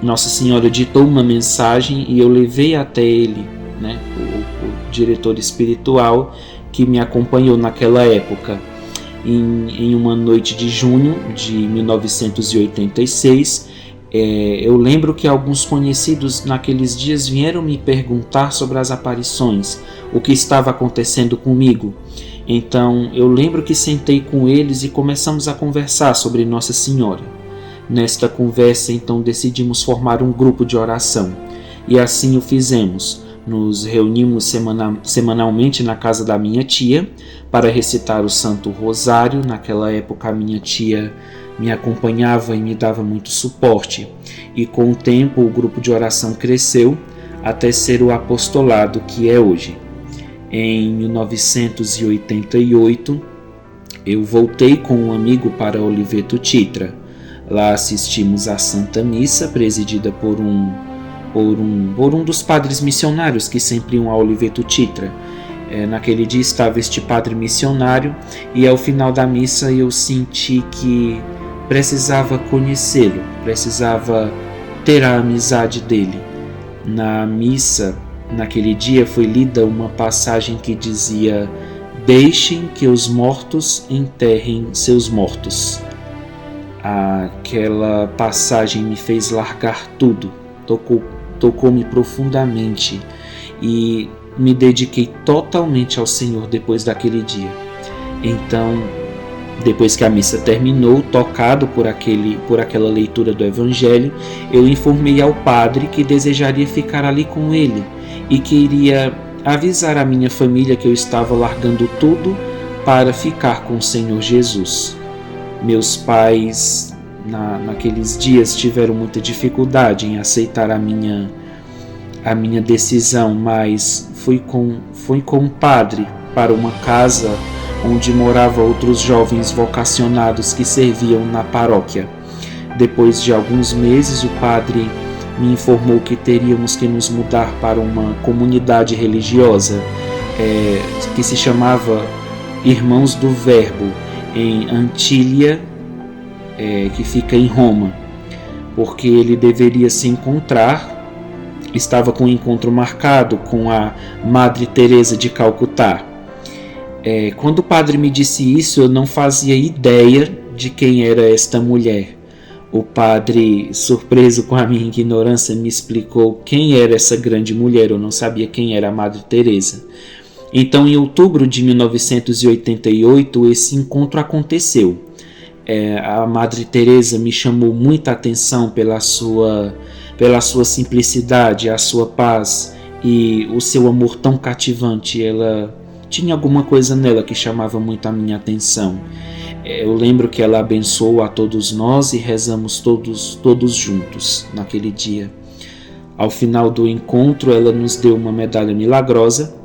Nossa Senhora ditou uma mensagem e eu levei até ele, né, o diretor espiritual que me acompanhou naquela época. Em uma noite de junho de 1986, Eu lembro que alguns conhecidos naqueles dias vieram me perguntar sobre as aparições, o que estava acontecendo comigo. Então eu lembro que sentei com eles e começamos a conversar sobre Nossa Senhora. Nesta conversa, então, decidimos formar um grupo de oração. E assim o fizemos. Nos reunimos semanalmente na casa da minha tia para recitar o Santo Rosário. Naquela época a minha tia me acompanhava e me dava muito suporte. E com o tempo o grupo de oração cresceu até ser o apostolado que é hoje. Em 1988 eu voltei com um amigo para Oliveto Titra. Lá assistimos à Santa Missa, presidida por um dos padres missionários que sempre iam a Oliveto Titra. Naquele dia estava este padre missionário e ao final da missa eu senti que precisava conhecê-lo, precisava ter a amizade dele. Na missa, naquele dia, foi lida uma passagem que dizia: "Deixem que os mortos enterrem seus mortos". Aquela passagem me fez largar tudo, tocou-me profundamente e me dediquei totalmente ao Senhor depois daquele dia. Então, depois que a missa terminou, tocado por aquela leitura do Evangelho, eu informei ao padre que desejaria ficar ali com ele e que iria avisar a minha família que eu estava largando tudo para ficar com o Senhor Jesus. Meus pais, naqueles dias, tiveram muita dificuldade em aceitar a minha decisão, mas fui com o padre para uma casa onde moravam outros jovens vocacionados que serviam na paróquia. Depois de alguns meses, o padre me informou que teríamos que nos mudar para uma comunidade religiosa que se chamava Irmãos do Verbo, em Antília, que fica em Roma, porque ele deveria se encontrar, estava com um encontro marcado com a Madre Teresa de Calcutá. Quando o padre me disse isso, eu não fazia ideia de quem era esta mulher. O padre, surpreso com a minha ignorância, me explicou quem era essa grande mulher. Eu não sabia quem era a Madre Teresa. Então, em outubro de 1988, esse encontro aconteceu. A Madre Teresa me chamou muita atenção pela sua simplicidade, a sua paz e o seu amor tão cativante. Ela tinha alguma coisa nela que chamava muito a minha atenção. Eu lembro que ela abençoou a todos nós e rezamos todos juntos naquele dia. Ao final do encontro, ela nos deu uma medalha milagrosa.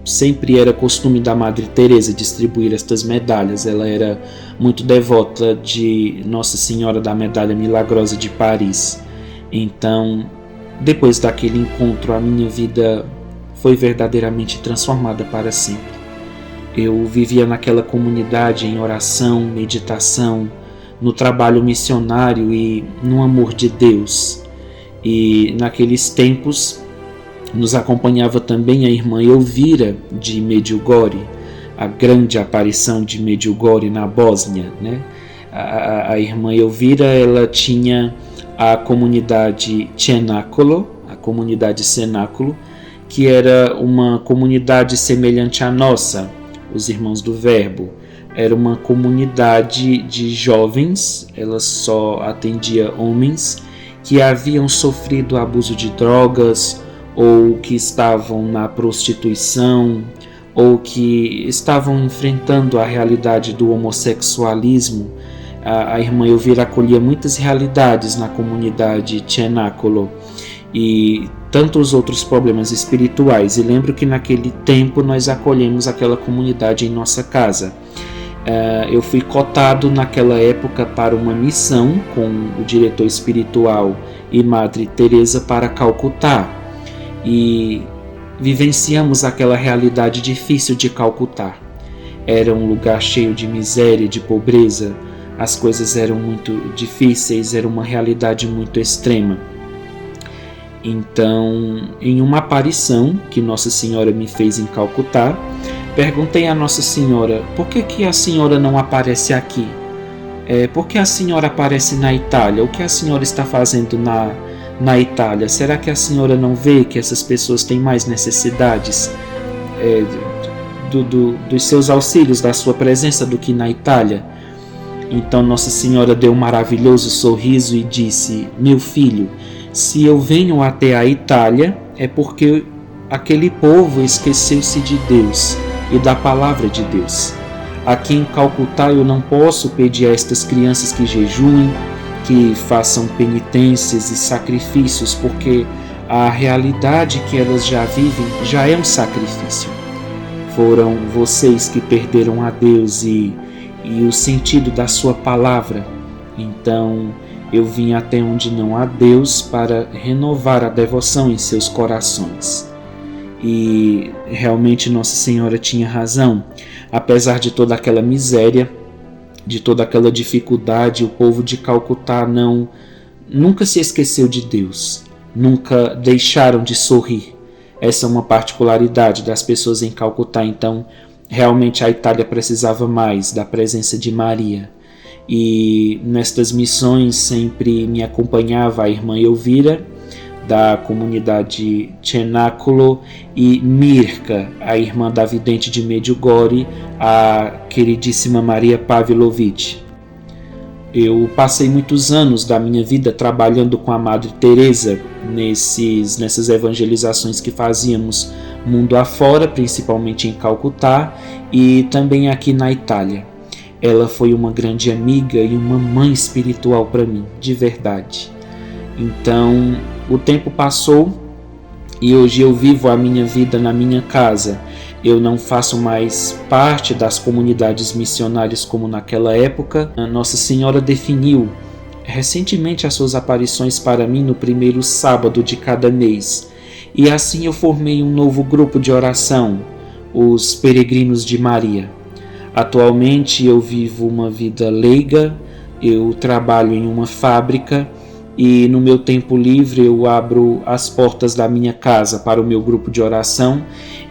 Sempre era costume da Madre Teresa distribuir estas medalhas. Ela era muito devota de Nossa Senhora da Medalha Milagrosa de Paris. Então, depois daquele encontro, a minha vida foi verdadeiramente transformada para sempre. Eu vivia naquela comunidade em oração, meditação, no trabalho missionário e no amor de Deus. E naqueles tempos nos acompanhava também a irmã Elvira de Medjugorje, a grande aparição de Medjugorje na Bósnia, né? A irmã Elvira, ela tinha a comunidade Cenáculo, a comunidade Cenáculo, que era uma comunidade semelhante à nossa, os Irmãos do Verbo. Era uma comunidade de jovens, ela só atendia homens que haviam sofrido abuso de drogas, ou que estavam na prostituição, ou que estavam enfrentando a realidade do homossexualismo. A irmã Elvira acolhia muitas realidades na comunidade Cenáculo e tantos outros problemas espirituais. E lembro que naquele tempo nós acolhemos aquela comunidade em nossa casa. Eu fui cotado naquela época para uma missão com o diretor espiritual e Madre Teresa para Calcutá. E vivenciamos aquela realidade difícil de Calcutá. Era um lugar cheio de miséria, de pobreza. As coisas eram muito difíceis, era uma realidade muito extrema. Então, em uma aparição que Nossa Senhora me fez em Calcutá, perguntei a Nossa Senhora: por que a senhora não aparece aqui? Por que a senhora aparece na Itália? O que a senhora está fazendo na Itália? Será que a senhora não vê que essas pessoas têm mais necessidades dos seus auxílios, da sua presença do que na Itália? Então Nossa Senhora deu um maravilhoso sorriso e disse: meu filho, se eu venho até a Itália é porque aquele povo esqueceu-se de Deus e da palavra de Deus. Aqui em Calcutá eu não posso pedir a estas crianças que jejuem, que façam penitências e sacrifícios, porque a realidade que elas já vivem já é um sacrifício. Foram vocês que perderam a Deus e o sentido da sua palavra. Então eu vim até onde não há Deus para renovar a devoção em seus corações. E realmente Nossa Senhora tinha razão. Apesar de toda aquela miséria, de toda aquela dificuldade, o povo de Calcutá nunca se esqueceu de Deus, nunca deixaram de sorrir. Essa é uma particularidade das pessoas em Calcutá. Então realmente a Itália precisava mais da presença de Maria. E nestas missões sempre me acompanhava a irmã Elvira, da comunidade Cenáculo, e Mirka, a irmã da vidente de Medjugorje, a queridíssima Maria Pavlovich. Eu passei muitos anos da minha vida trabalhando com a Madre Teresa nessas evangelizações que fazíamos mundo afora, principalmente em Calcutá e também aqui na Itália. Ela foi uma grande amiga e uma mãe espiritual para mim, de verdade. Então, o tempo passou e hoje eu vivo a minha vida na minha casa. Eu não faço mais parte das comunidades missionárias como naquela época. A Nossa Senhora definiu recentemente as suas aparições para mim no primeiro sábado de cada mês. E assim eu formei um novo grupo de oração, os Peregrinos de Maria. Atualmente eu vivo uma vida leiga, eu trabalho em uma fábrica e no meu tempo livre eu abro as portas da minha casa para o meu grupo de oração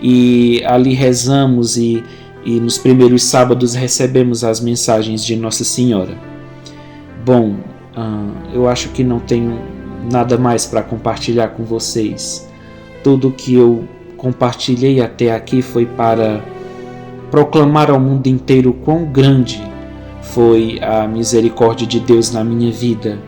e ali rezamos e nos primeiros sábados recebemos as mensagens de Nossa Senhora. Bom, eu acho que não tenho nada mais para compartilhar com vocês. Tudo que eu compartilhei até aqui foi para proclamar ao mundo inteiro quão grande foi a misericórdia de Deus na minha vida.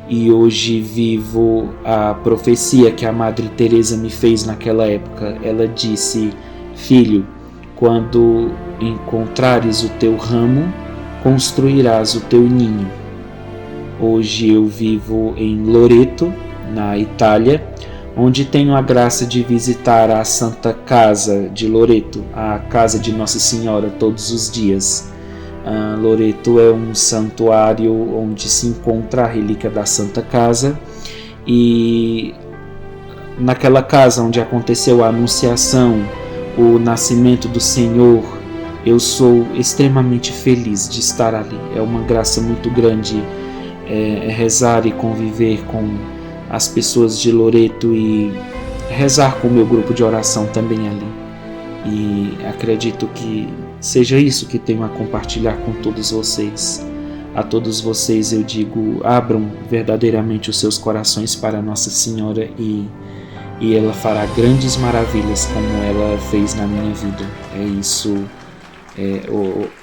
E hoje vivo a profecia que a Madre Teresa me fez naquela época. Ela disse: filho, quando encontrares o teu ramo, construirás o teu ninho. Hoje eu vivo em Loreto, na Itália, onde tenho a graça de visitar a Santa Casa de Loreto, a casa de Nossa Senhora, todos os dias. Loreto é um santuário onde se encontra a relíquia da Santa Casa, e naquela casa onde aconteceu a Anunciação, o nascimento do Senhor, eu sou extremamente feliz de estar ali. É uma graça muito grande rezar e conviver com as pessoas de Loreto e rezar com o meu grupo de oração também ali. E acredito que seja isso que tenho a compartilhar com todos vocês. A todos vocês eu digo: abram verdadeiramente os seus corações para Nossa Senhora e ela fará grandes maravilhas como ela fez na minha vida. É isso.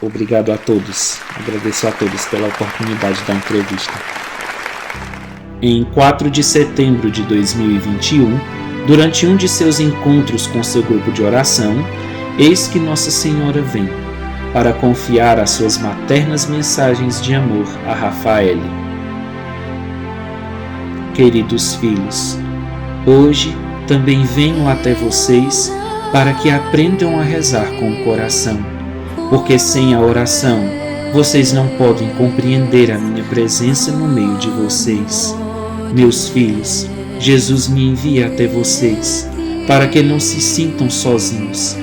Obrigado a todos. Agradeço a todos pela oportunidade da entrevista. Em 4 de setembro de 2021, durante um de seus encontros com seu grupo de oração, eis que Nossa Senhora vem para confiar as suas maternas mensagens de amor a Rafael. Queridos filhos, hoje também venho até vocês para que aprendam a rezar com o coração, porque sem a oração vocês não podem compreender a minha presença no meio de vocês. Meus filhos, Jesus me envia até vocês para que não se sintam sozinhos,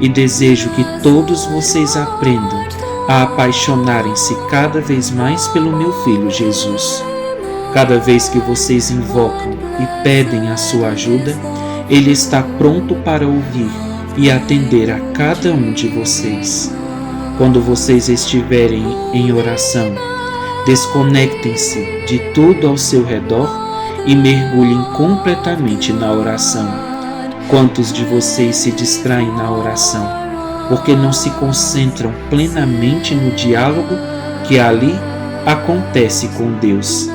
e desejo que todos vocês aprendam a apaixonarem-se cada vez mais pelo meu Filho Jesus. Cada vez que vocês invocam e pedem a sua ajuda, Ele está pronto para ouvir e atender a cada um de vocês. Quando vocês estiverem em oração, Desconectem-se de tudo ao seu redor e mergulhem completamente na oração. Quantos de vocês se distraem na oração porque não se concentram plenamente no diálogo que ali acontece com Deus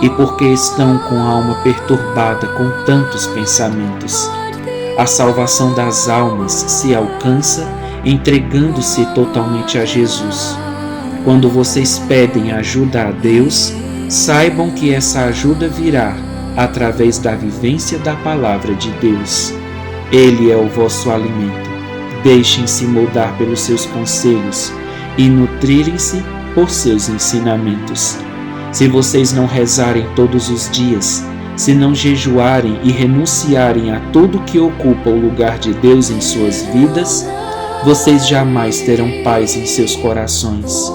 e porque estão com a alma perturbada com tantos pensamentos? A salvação das almas se alcança entregando-se totalmente a Jesus. Quando vocês pedem ajuda a Deus, saibam que essa ajuda virá através da vivência da palavra de Deus. Ele é o vosso alimento. Deixem-se moldar pelos seus conselhos e nutrirem-se por seus ensinamentos. Se vocês não rezarem todos os dias, se não jejuarem e renunciarem a tudo que ocupa o lugar de Deus em suas vidas, vocês jamais terão paz em seus corações.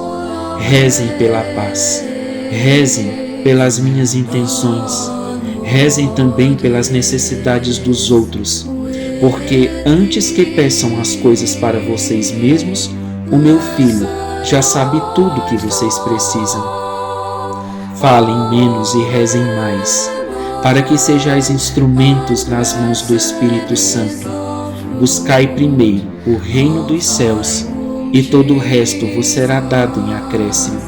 Rezem pela paz, rezem pelas minhas intenções, rezem também pelas necessidades dos outros, porque antes que peçam as coisas para vocês mesmos, o meu Filho já sabe tudo o que vocês precisam. Falem menos e rezem mais, para que sejais instrumentos nas mãos do Espírito Santo. Buscai primeiro o reino dos céus, e todo o resto vos será dado em acréscimo.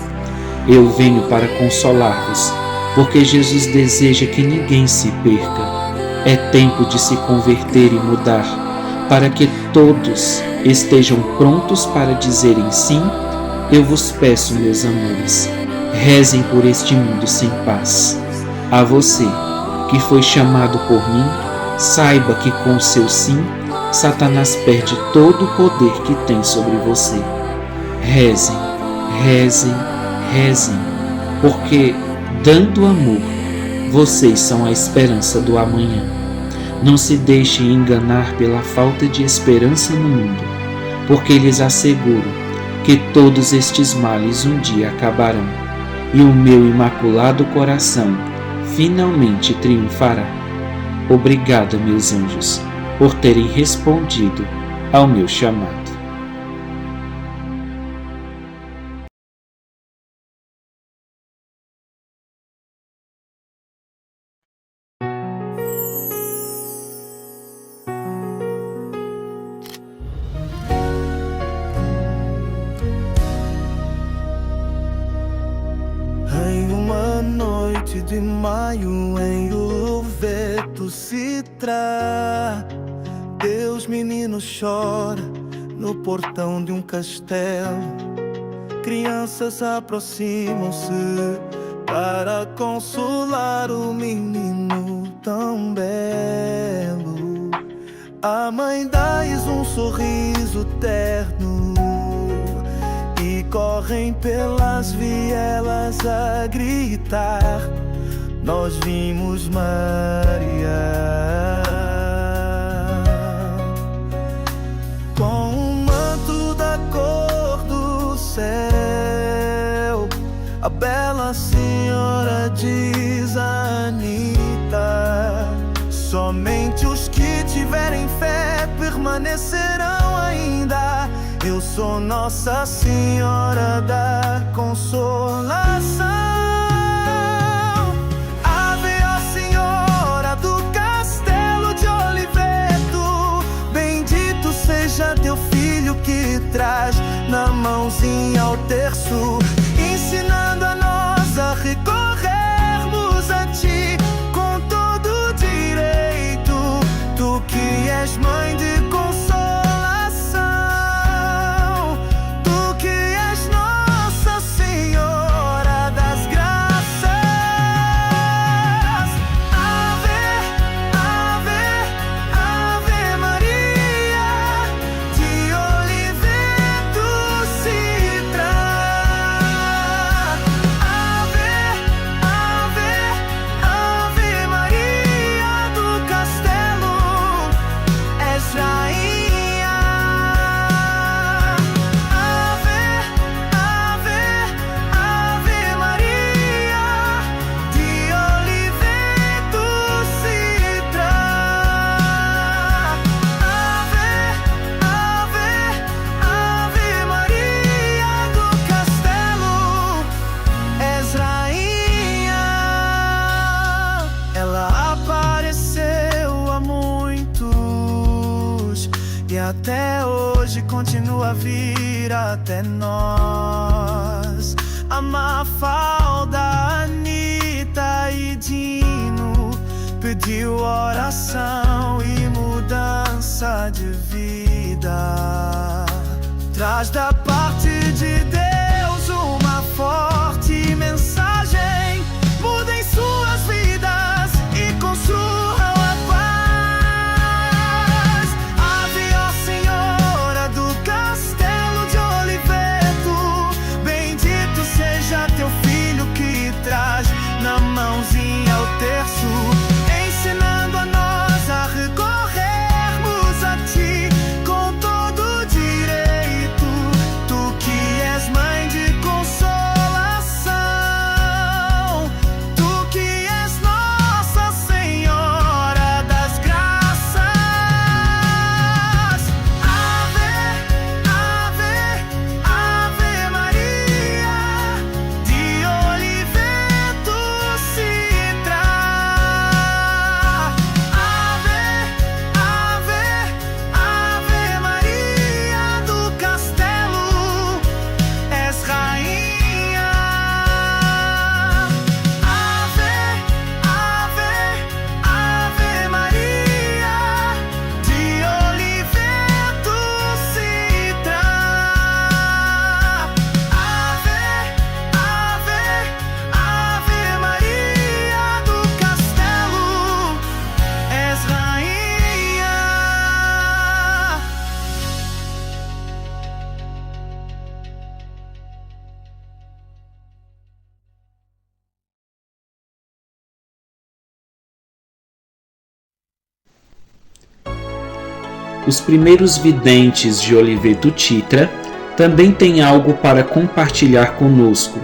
Eu venho para consolar-vos, porque Jesus deseja que ninguém se perca. É tempo de se converter e mudar, para que todos estejam prontos para dizerem sim. Eu vos peço, meus amores, rezem por este mundo sem paz. A você, que foi chamado por mim, saiba que com seu sim, Satanás perde todo o poder que tem sobre você. Rezem, rezem, rezem, porque, dando amor, vocês são a esperança do amanhã. Não se deixem enganar pela falta de esperança no mundo, porque lhes asseguro que todos estes males um dia acabarão, e o meu imaculado coração finalmente triunfará. Obrigada, meus anjos, por terem respondido ao meu chamado. Em uma noite de maio, em Uluveto, Citra, Deus menino chora no portão de um castelo. Crianças aproximam-se para consolar o menino tão belo. A mãe dá-lhes um sorriso terno e correm pelas vielas a gritar: nós vimos Maria. Com um manto da cor do céu, a bela senhora diz a Anita: somente os que tiverem fé permanecerão ainda. Eu sou Nossa Senhora da Consolação. Ave, ó Senhora do Castelo de Oliveto, bendito seja teu filho que traz na mãozinha o terço, ensinando a nós a recorrermos a ti com todo direito. Tu que és mãe de consolação, tu que és Nossa Senhora das Graças. Ave, Ave, Ave Maria, de Oliveto, Citra. até hoje continua a vir até nós. A Mafalda, Anitta e Dino pediu oração e mudança de vida. Traz da parte de Deus uma forte mensagem. Mudem suas vidas e construam a paz. Ave, ó Senhora do Castelo de Oliveto, bendito seja teu filho que traz na mãozinha o terço, ensinando a nós a recorrermos a ti com todo direito. Tu que és mãe de consolação, tu que és Nossa Senhora das Graças. Ave, Ave, Ave Maria, de Oliveto Citra. Ave, Ave, Ave Maria do Castelo, és rainha. Ave, Ave, Ave Maria, de Oliveto Citra. Ave, Ave, Ave Maria do Castelo, és rainha. Os primeiros videntes de Oliveto Citra também têm algo para compartilhar conosco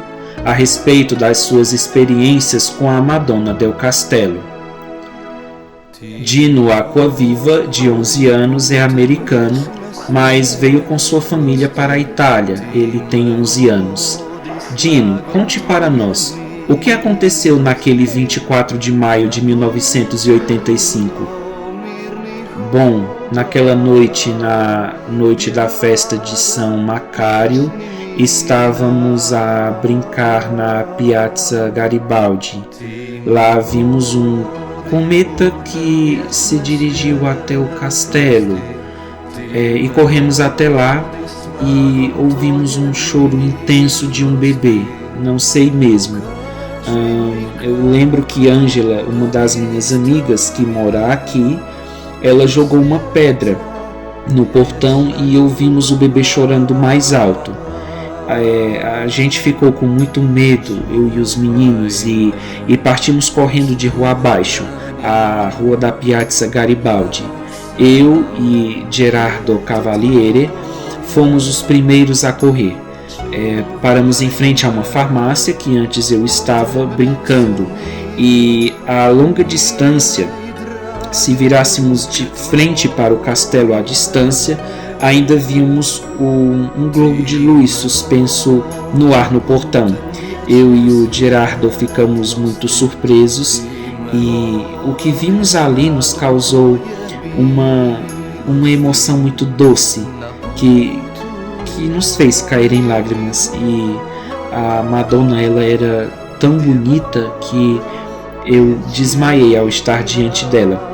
a respeito das suas experiências com a Madonna del Castello. Dino Acquaviva, de 11 anos, é americano, mas veio com sua família para a Itália. Ele tem 11 anos. Dino, conte para nós, o que aconteceu naquele 24 de maio de 1985? Bom, naquela noite, na noite da festa de São Macário, estávamos a brincar na Piazza Garibaldi. Lá vimos um cometa que se dirigiu até o castelo, e corremos até lá e ouvimos um choro intenso de um bebê, não sei mesmo. Eu lembro que Ângela, uma das minhas amigas que mora aqui, ela jogou uma pedra no portão e ouvimos o bebê chorando mais alto. A gente ficou com muito medo, eu e os meninos, e partimos correndo de rua abaixo, a rua da Piazza Garibaldi. Eu e Gerardo Cavaliere fomos os primeiros a correr. Paramos em frente a uma farmácia que antes eu estava brincando, e a longa distância, se virássemos de frente para o castelo à distância, ainda vimos um globo de luz suspenso no ar no portão. Eu e o Gerardo ficamos muito surpresos, e o que vimos ali nos causou uma emoção muito doce que nos fez cair em lágrimas. E a Madonna, ela era tão bonita que eu desmaiei ao estar diante dela.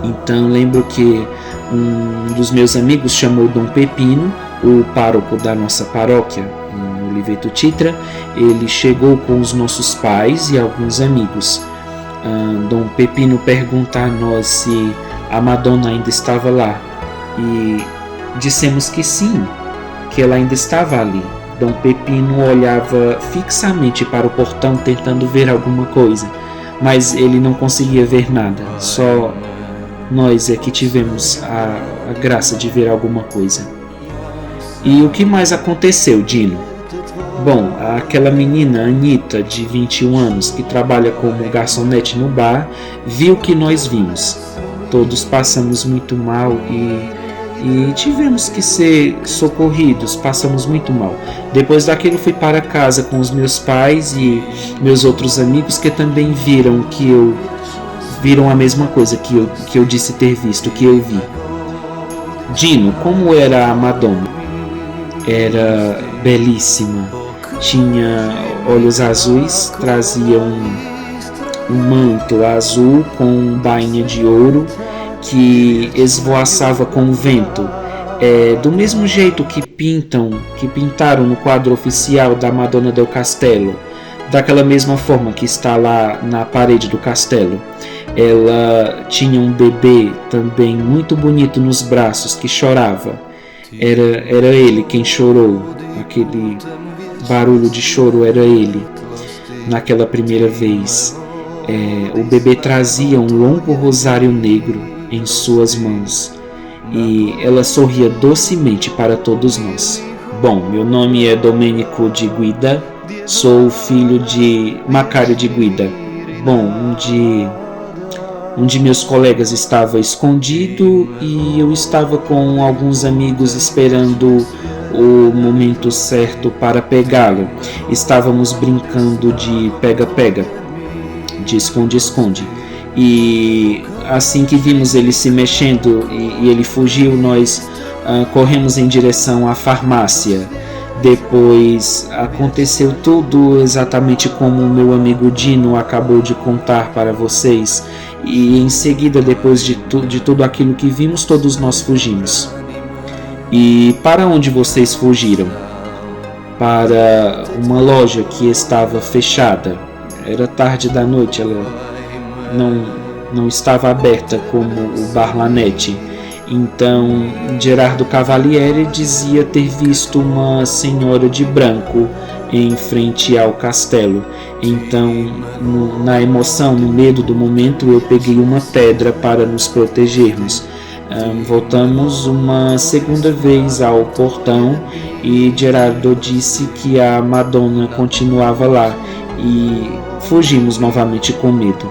Então lembro que um dos meus amigos chamou Dom Pepino, o pároco da nossa paróquia, em Oliveto Citra. Ele chegou com os nossos pais e alguns amigos. Dom Pepino pergunta a nós se a Madonna ainda estava lá, e dissemos que sim, que ela ainda estava ali. Dom Pepino olhava fixamente para o portão tentando ver alguma coisa, mas ele não conseguia ver nada. Só nós é que tivemos a graça de ver alguma coisa. E o que mais aconteceu, Dino? Bom, aquela menina, Anitta, de 21 anos, que trabalha como garçonete no bar, viu o que nós vimos. Todos passamos muito mal e tivemos que ser socorridos, passamos muito mal. Depois daquilo fui para casa com os meus pais e meus outros amigos, que também viram a mesma coisa que eu disse ter visto, que eu vi. Dino, como era a Madonna? Era belíssima. Tinha olhos azuis, trazia um manto azul com bainha de ouro que esvoaçava com o vento. Do mesmo jeito que pintaram no quadro oficial da Madonna del Castello, daquela mesma forma que está lá na parede do castelo. Ela tinha um bebê também muito bonito nos braços que chorava. Era ele quem chorou, aquele barulho de choro era ele. Naquela primeira vez, o bebê trazia um longo rosário negro em suas mãos e ela sorria docemente para todos nós. Bom, meu nome é Domenico de Guida, sou filho de Macário de Guida. Bom, um de meus colegas estava escondido e eu estava com alguns amigos esperando o momento certo para pegá-lo. Estávamos brincando de pega-pega, de esconde-esconde. E assim que vimos ele se mexendo e ele fugiu, nós corremos em direção à farmácia. Depois aconteceu tudo exatamente como o meu amigo Dino acabou de contar para vocês. E em seguida, depois de tudo aquilo que vimos, todos nós fugimos. E para onde vocês fugiram? Para uma loja que estava fechada. Era tarde da noite, ela não estava aberta como o Bar Lanete. Então Gerardo Cavalieri dizia ter visto uma senhora de branco em frente ao castelo. Então, na emoção, no medo do momento, eu peguei uma pedra para nos protegermos. Voltamos uma segunda vez ao portão e Gerardo disse que a Madonna continuava lá e fugimos novamente com medo.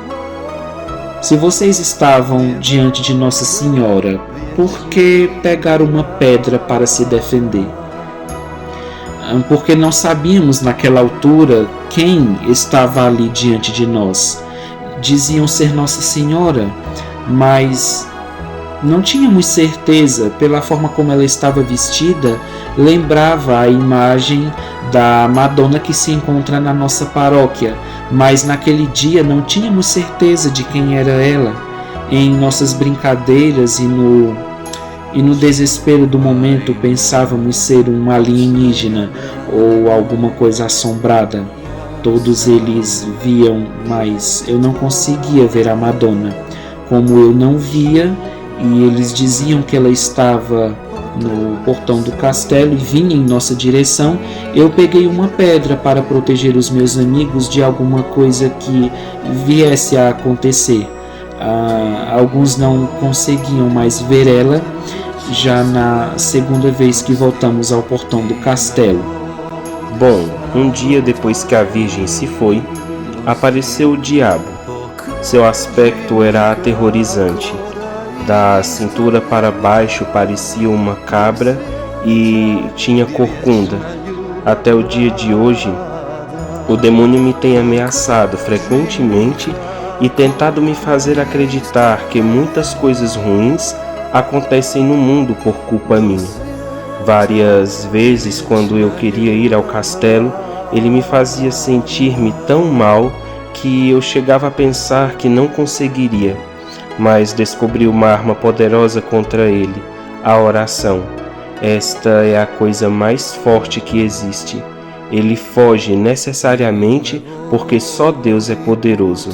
Se vocês estavam diante de Nossa Senhora, por que pegaram uma pedra para se defender? Porque não sabíamos naquela altura quem estava ali diante de nós. Diziam ser Nossa Senhora, mas não tínhamos certeza. Pela forma como ela estava vestida, lembrava a imagem da Madonna que se encontra na nossa paróquia, mas naquele dia não tínhamos certeza de quem era ela. Em nossas brincadeiras e no desespero do momento pensávamos ser um alienígena ou alguma coisa assombrada. Todos eles viam, mas eu não conseguia ver a Madonna. Como eu não via e eles diziam que ela estava no portão do castelo e vinha em nossa direção, eu peguei uma pedra para proteger os meus amigos de alguma coisa que viesse a acontecer. Alguns não conseguiam mais ver ela. Já na segunda vez que voltamos ao portão do castelo. Bom, um dia depois que a Virgem se foi, apareceu o diabo. Seu aspecto era aterrorizante. Da cintura para baixo parecia uma cabra e tinha corcunda. Até o dia de hoje, o demônio me tem ameaçado frequentemente e tentado me fazer acreditar que muitas coisas ruins acontecem no mundo por culpa minha. Várias vezes, quando eu queria ir ao castelo, ele me fazia sentir-me tão mal que eu chegava a pensar que não conseguiria, mas descobri uma arma poderosa contra ele, a oração. Esta é a coisa mais forte que existe. Ele foge necessariamente porque só Deus é poderoso.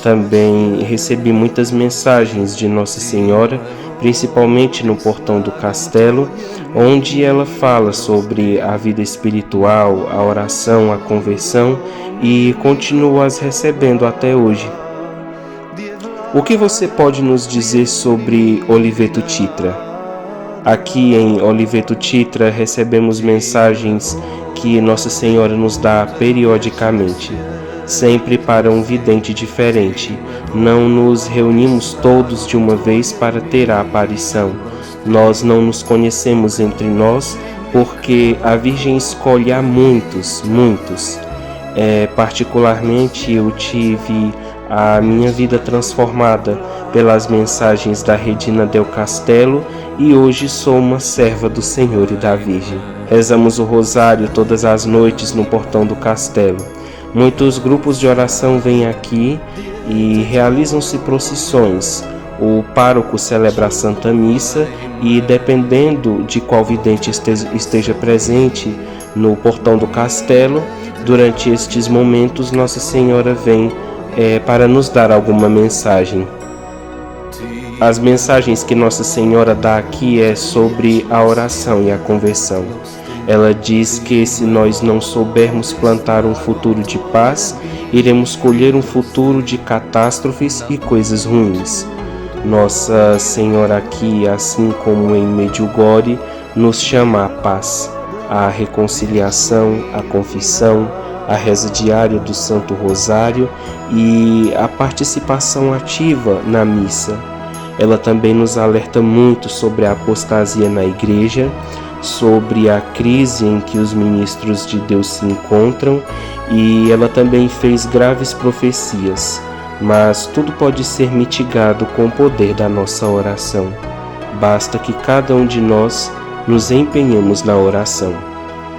Também recebi muitas mensagens de Nossa Senhora, principalmente no portão do castelo, onde ela fala sobre a vida espiritual, a oração, a conversão, e continuo as recebendo até hoje. O que você pode nos dizer sobre Oliveto Titra? Aqui em Oliveto Titra recebemos mensagens que Nossa Senhora nos dá periodicamente, sempre para um vidente diferente. Não nos reunimos todos de uma vez para ter a aparição. Nós não nos conhecemos entre nós porque a Virgem escolhe a muitos. Particularmente eu tive a minha vida transformada pelas mensagens da Regina del Castello e hoje sou uma serva do Senhor e da Virgem. Rezamos o rosário todas as noites no portão do castelo. Muitos grupos de oração vêm aqui e realizam-se procissões. O pároco celebra a Santa Missa e, dependendo de qual vidente esteja presente no portão do castelo, durante estes momentos Nossa Senhora vem para nos dar alguma mensagem. As mensagens que Nossa Senhora dá aqui é sobre a oração e a conversão. Ela diz que se nós não soubermos plantar um futuro de paz, iremos colher um futuro de catástrofes e coisas ruins. Nossa Senhora aqui, assim como em Medjugorje, nos chama à paz, à reconciliação, à confissão, à reza diária do Santo Rosário e à participação ativa na missa. Ela também nos alerta muito sobre a apostasia na Igreja, sobre a crise em que os ministros de Deus se encontram, e ela também fez graves profecias, mas tudo pode ser mitigado com o poder da nossa oração. Basta que cada um de nós nos empenhemos na oração.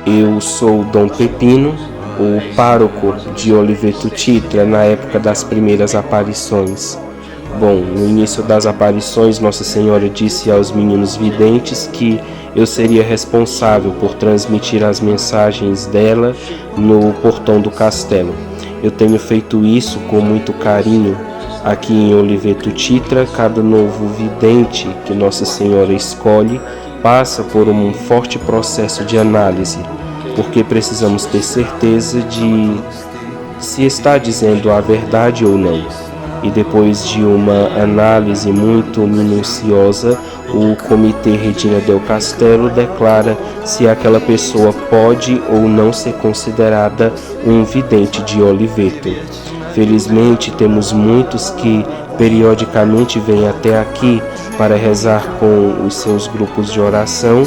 Eu sou Dom Pepino, o pároco de Oliveto Titra na época das primeiras aparições. Bom, no início das aparições, Nossa Senhora disse aos meninos videntes que eu seria responsável por transmitir as mensagens dela no portão do castelo. Eu tenho feito isso com muito carinho. Aqui em Oliveto Titra, cada novo vidente que Nossa Senhora escolhe passa por um forte processo de análise, porque precisamos ter certeza de se está dizendo a verdade ou não. E depois de uma análise muito minuciosa, o Comitê Regina del Castello declara se aquela pessoa pode ou não ser considerada um vidente de Oliveto. Felizmente, temos muitos que periodicamente vêm até aqui para rezar com os seus grupos de oração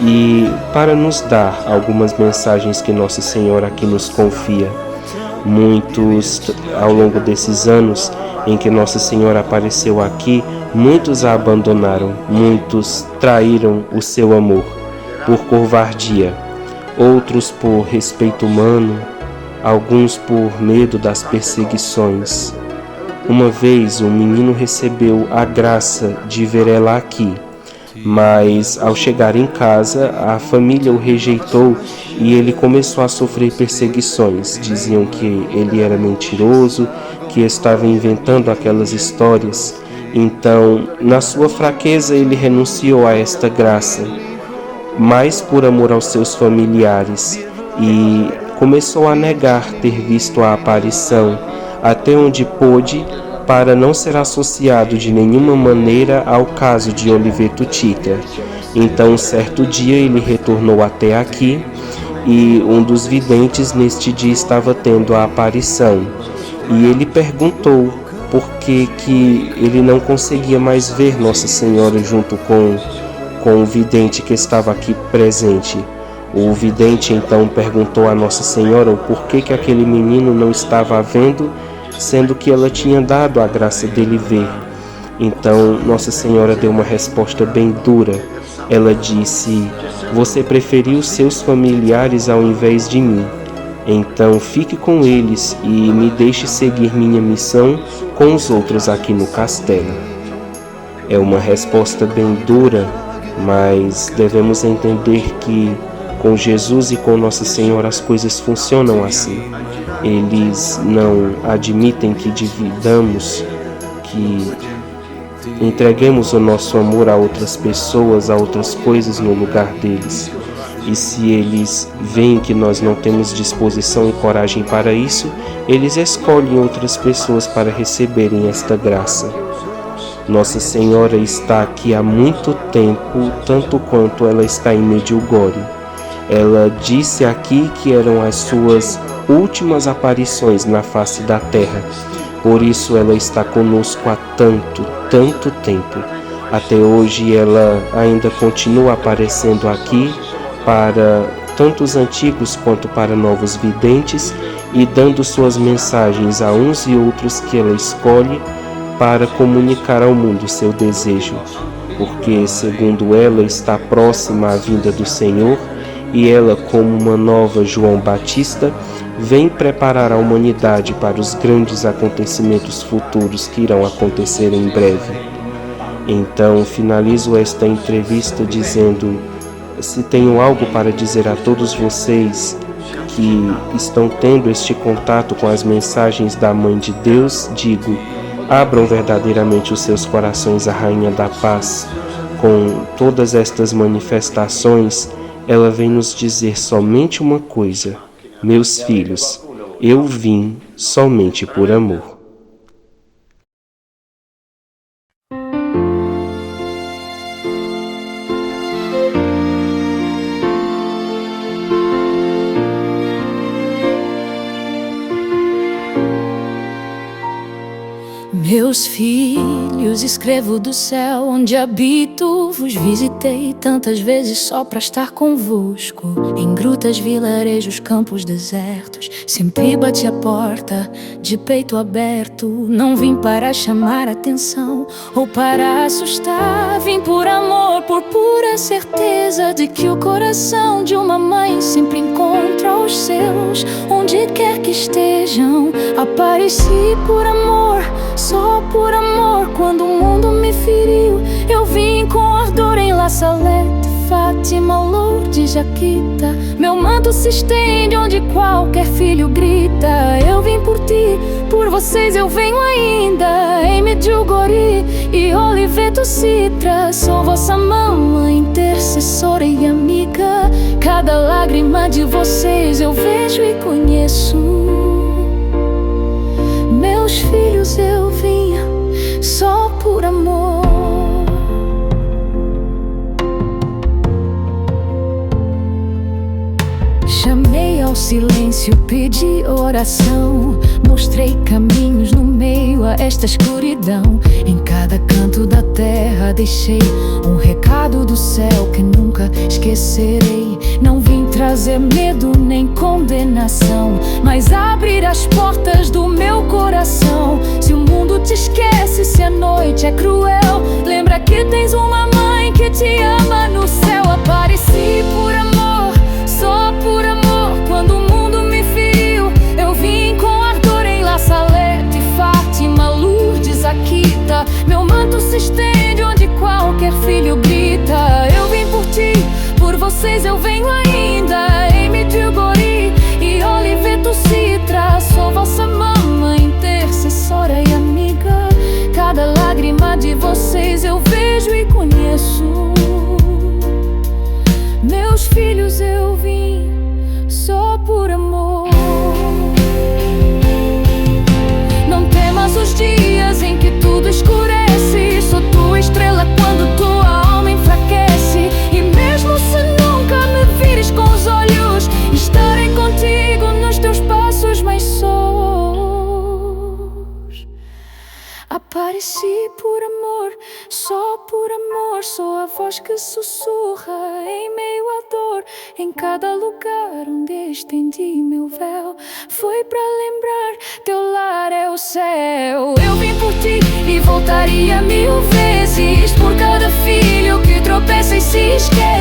e para nos dar algumas mensagens que Nossa Senhora aqui nos confia. Muitos, ao longo desses anos em que Nossa Senhora apareceu aqui, muitos a abandonaram, muitos traíram o seu amor por covardia, outros por respeito humano, alguns por medo das perseguições. Uma vez um menino recebeu a graça de ver ela aqui, mas ao chegar em casa, a família o rejeitou e ele começou a sofrer perseguições. Diziam que ele era mentiroso, que estava inventando aquelas histórias. Então, na sua fraqueza, ele renunciou a esta graça, mais por amor aos seus familiares, e começou a negar ter visto a aparição, até onde pôde, para não ser associado de nenhuma maneira ao caso de Oliveto Titra. Então, certo dia, ele retornou até aqui e um dos videntes neste dia estava tendo a aparição. E ele perguntou por que ele não conseguia mais ver Nossa Senhora junto com o vidente que estava aqui presente. O vidente então perguntou a Nossa Senhora o porquê que aquele menino não estava vendo, sendo que ela tinha dado a graça dele ver. Então Nossa Senhora deu uma resposta bem dura. Ela disse: "Você preferiu seus familiares ao invés de mim. Então fique com eles e me deixe seguir minha missão com os outros aqui no castelo." É uma resposta bem dura, mas devemos entender que com Jesus e com Nossa Senhora as coisas funcionam assim. Eles não admitem que dividamos, que entreguemos o nosso amor a outras pessoas, a outras coisas no lugar deles. E se eles veem que nós não temos disposição e coragem para isso, eles escolhem outras pessoas para receberem esta graça. Nossa Senhora está aqui há muito tempo, tanto quanto ela está em Medjugorje. Ela disse aqui que eram as suas últimas aparições na face da terra. Por isso ela está conosco há tanto tempo. Até hoje ela ainda continua aparecendo aqui para tanto os antigos quanto para novos videntes e dando suas mensagens a uns e outros que ela escolhe para comunicar ao mundo seu desejo. porque, segundo ela, está próxima a vinda do Senhor, e ela, como uma nova João Batista, vem preparar a humanidade para os grandes acontecimentos futuros que irão acontecer em breve. Então, finalizo esta entrevista dizendo: se tenho algo para dizer a todos vocês que estão tendo este contato com as mensagens da Mãe de Deus, digo: abram verdadeiramente os seus corações à Rainha da Paz. Com todas estas manifestações, ela vem nos dizer somente uma coisa: meus filhos, eu vim somente por amor. Meus filhos, escrevo do céu onde habito. Vos visitei tantas vezes só pra estar convosco. Em grutas, vilarejos, campos desertos, sempre bati a porta de peito aberto. Não vim para chamar atenção ou para assustar. Vim por amor, por pura certeza de que o coração de uma mãe sempre encontra os seus, onde quer que estejam. Apareci por amor, só por amor. Quando o mundo me feriu, eu vim com ardor em La Salette, Fátima, Lourdes, Jaquita. Meu manto se estende onde qualquer filho grita. Eu vim por ti, por vocês eu venho ainda. Em Medjugorje e Oliveto Citra, sou vossa mamãe, intercessora e amiga. Cada lágrima de vocês eu vejo e conheço. Meus filhos, eu vim só por amor. Chamei ao silêncio, pedi oração. Mostrei caminhos no meio a esta escuridão. Em cada canto da terra deixei um recado do céu que nunca esquecerei. Não vim trazer medo nem condenação, mas abrir as portas do meu coração. Se o mundo te esquece, se a noite é cruel, lembra que tens uma mãe que te ama no céu. Apareci por amor, só por amor. Quando o mundo me feriu, eu vim com ardor em La Salette, Fátima, Lourdes, Jaquita. Meu manto se estende onde qualquer filho grita. Eu vim por ti, por vocês eu venho ainda. Em Medjugorje e Oliveto Citra, sou vossa mamãe, intercessora e amiga. Cada lágrima de vocês eu vejo e conheço. Meus filhos, eu vim só por amor. Não temas os dias em que tudo escurece. Sou tua estrela quando tua alma enfraquece. E mesmo se nunca me vires com os olhos, estarei contigo nos teus passos mais sós. Apareci por amor, só por amor. Sou a voz que sussurra em meio à dor. Em cada lugar onde estendi meu véu, foi pra lembrar, teu lar é o céu. Eu vim por ti e voltaria 1000 vezes por cada filho que tropeça e se esquece.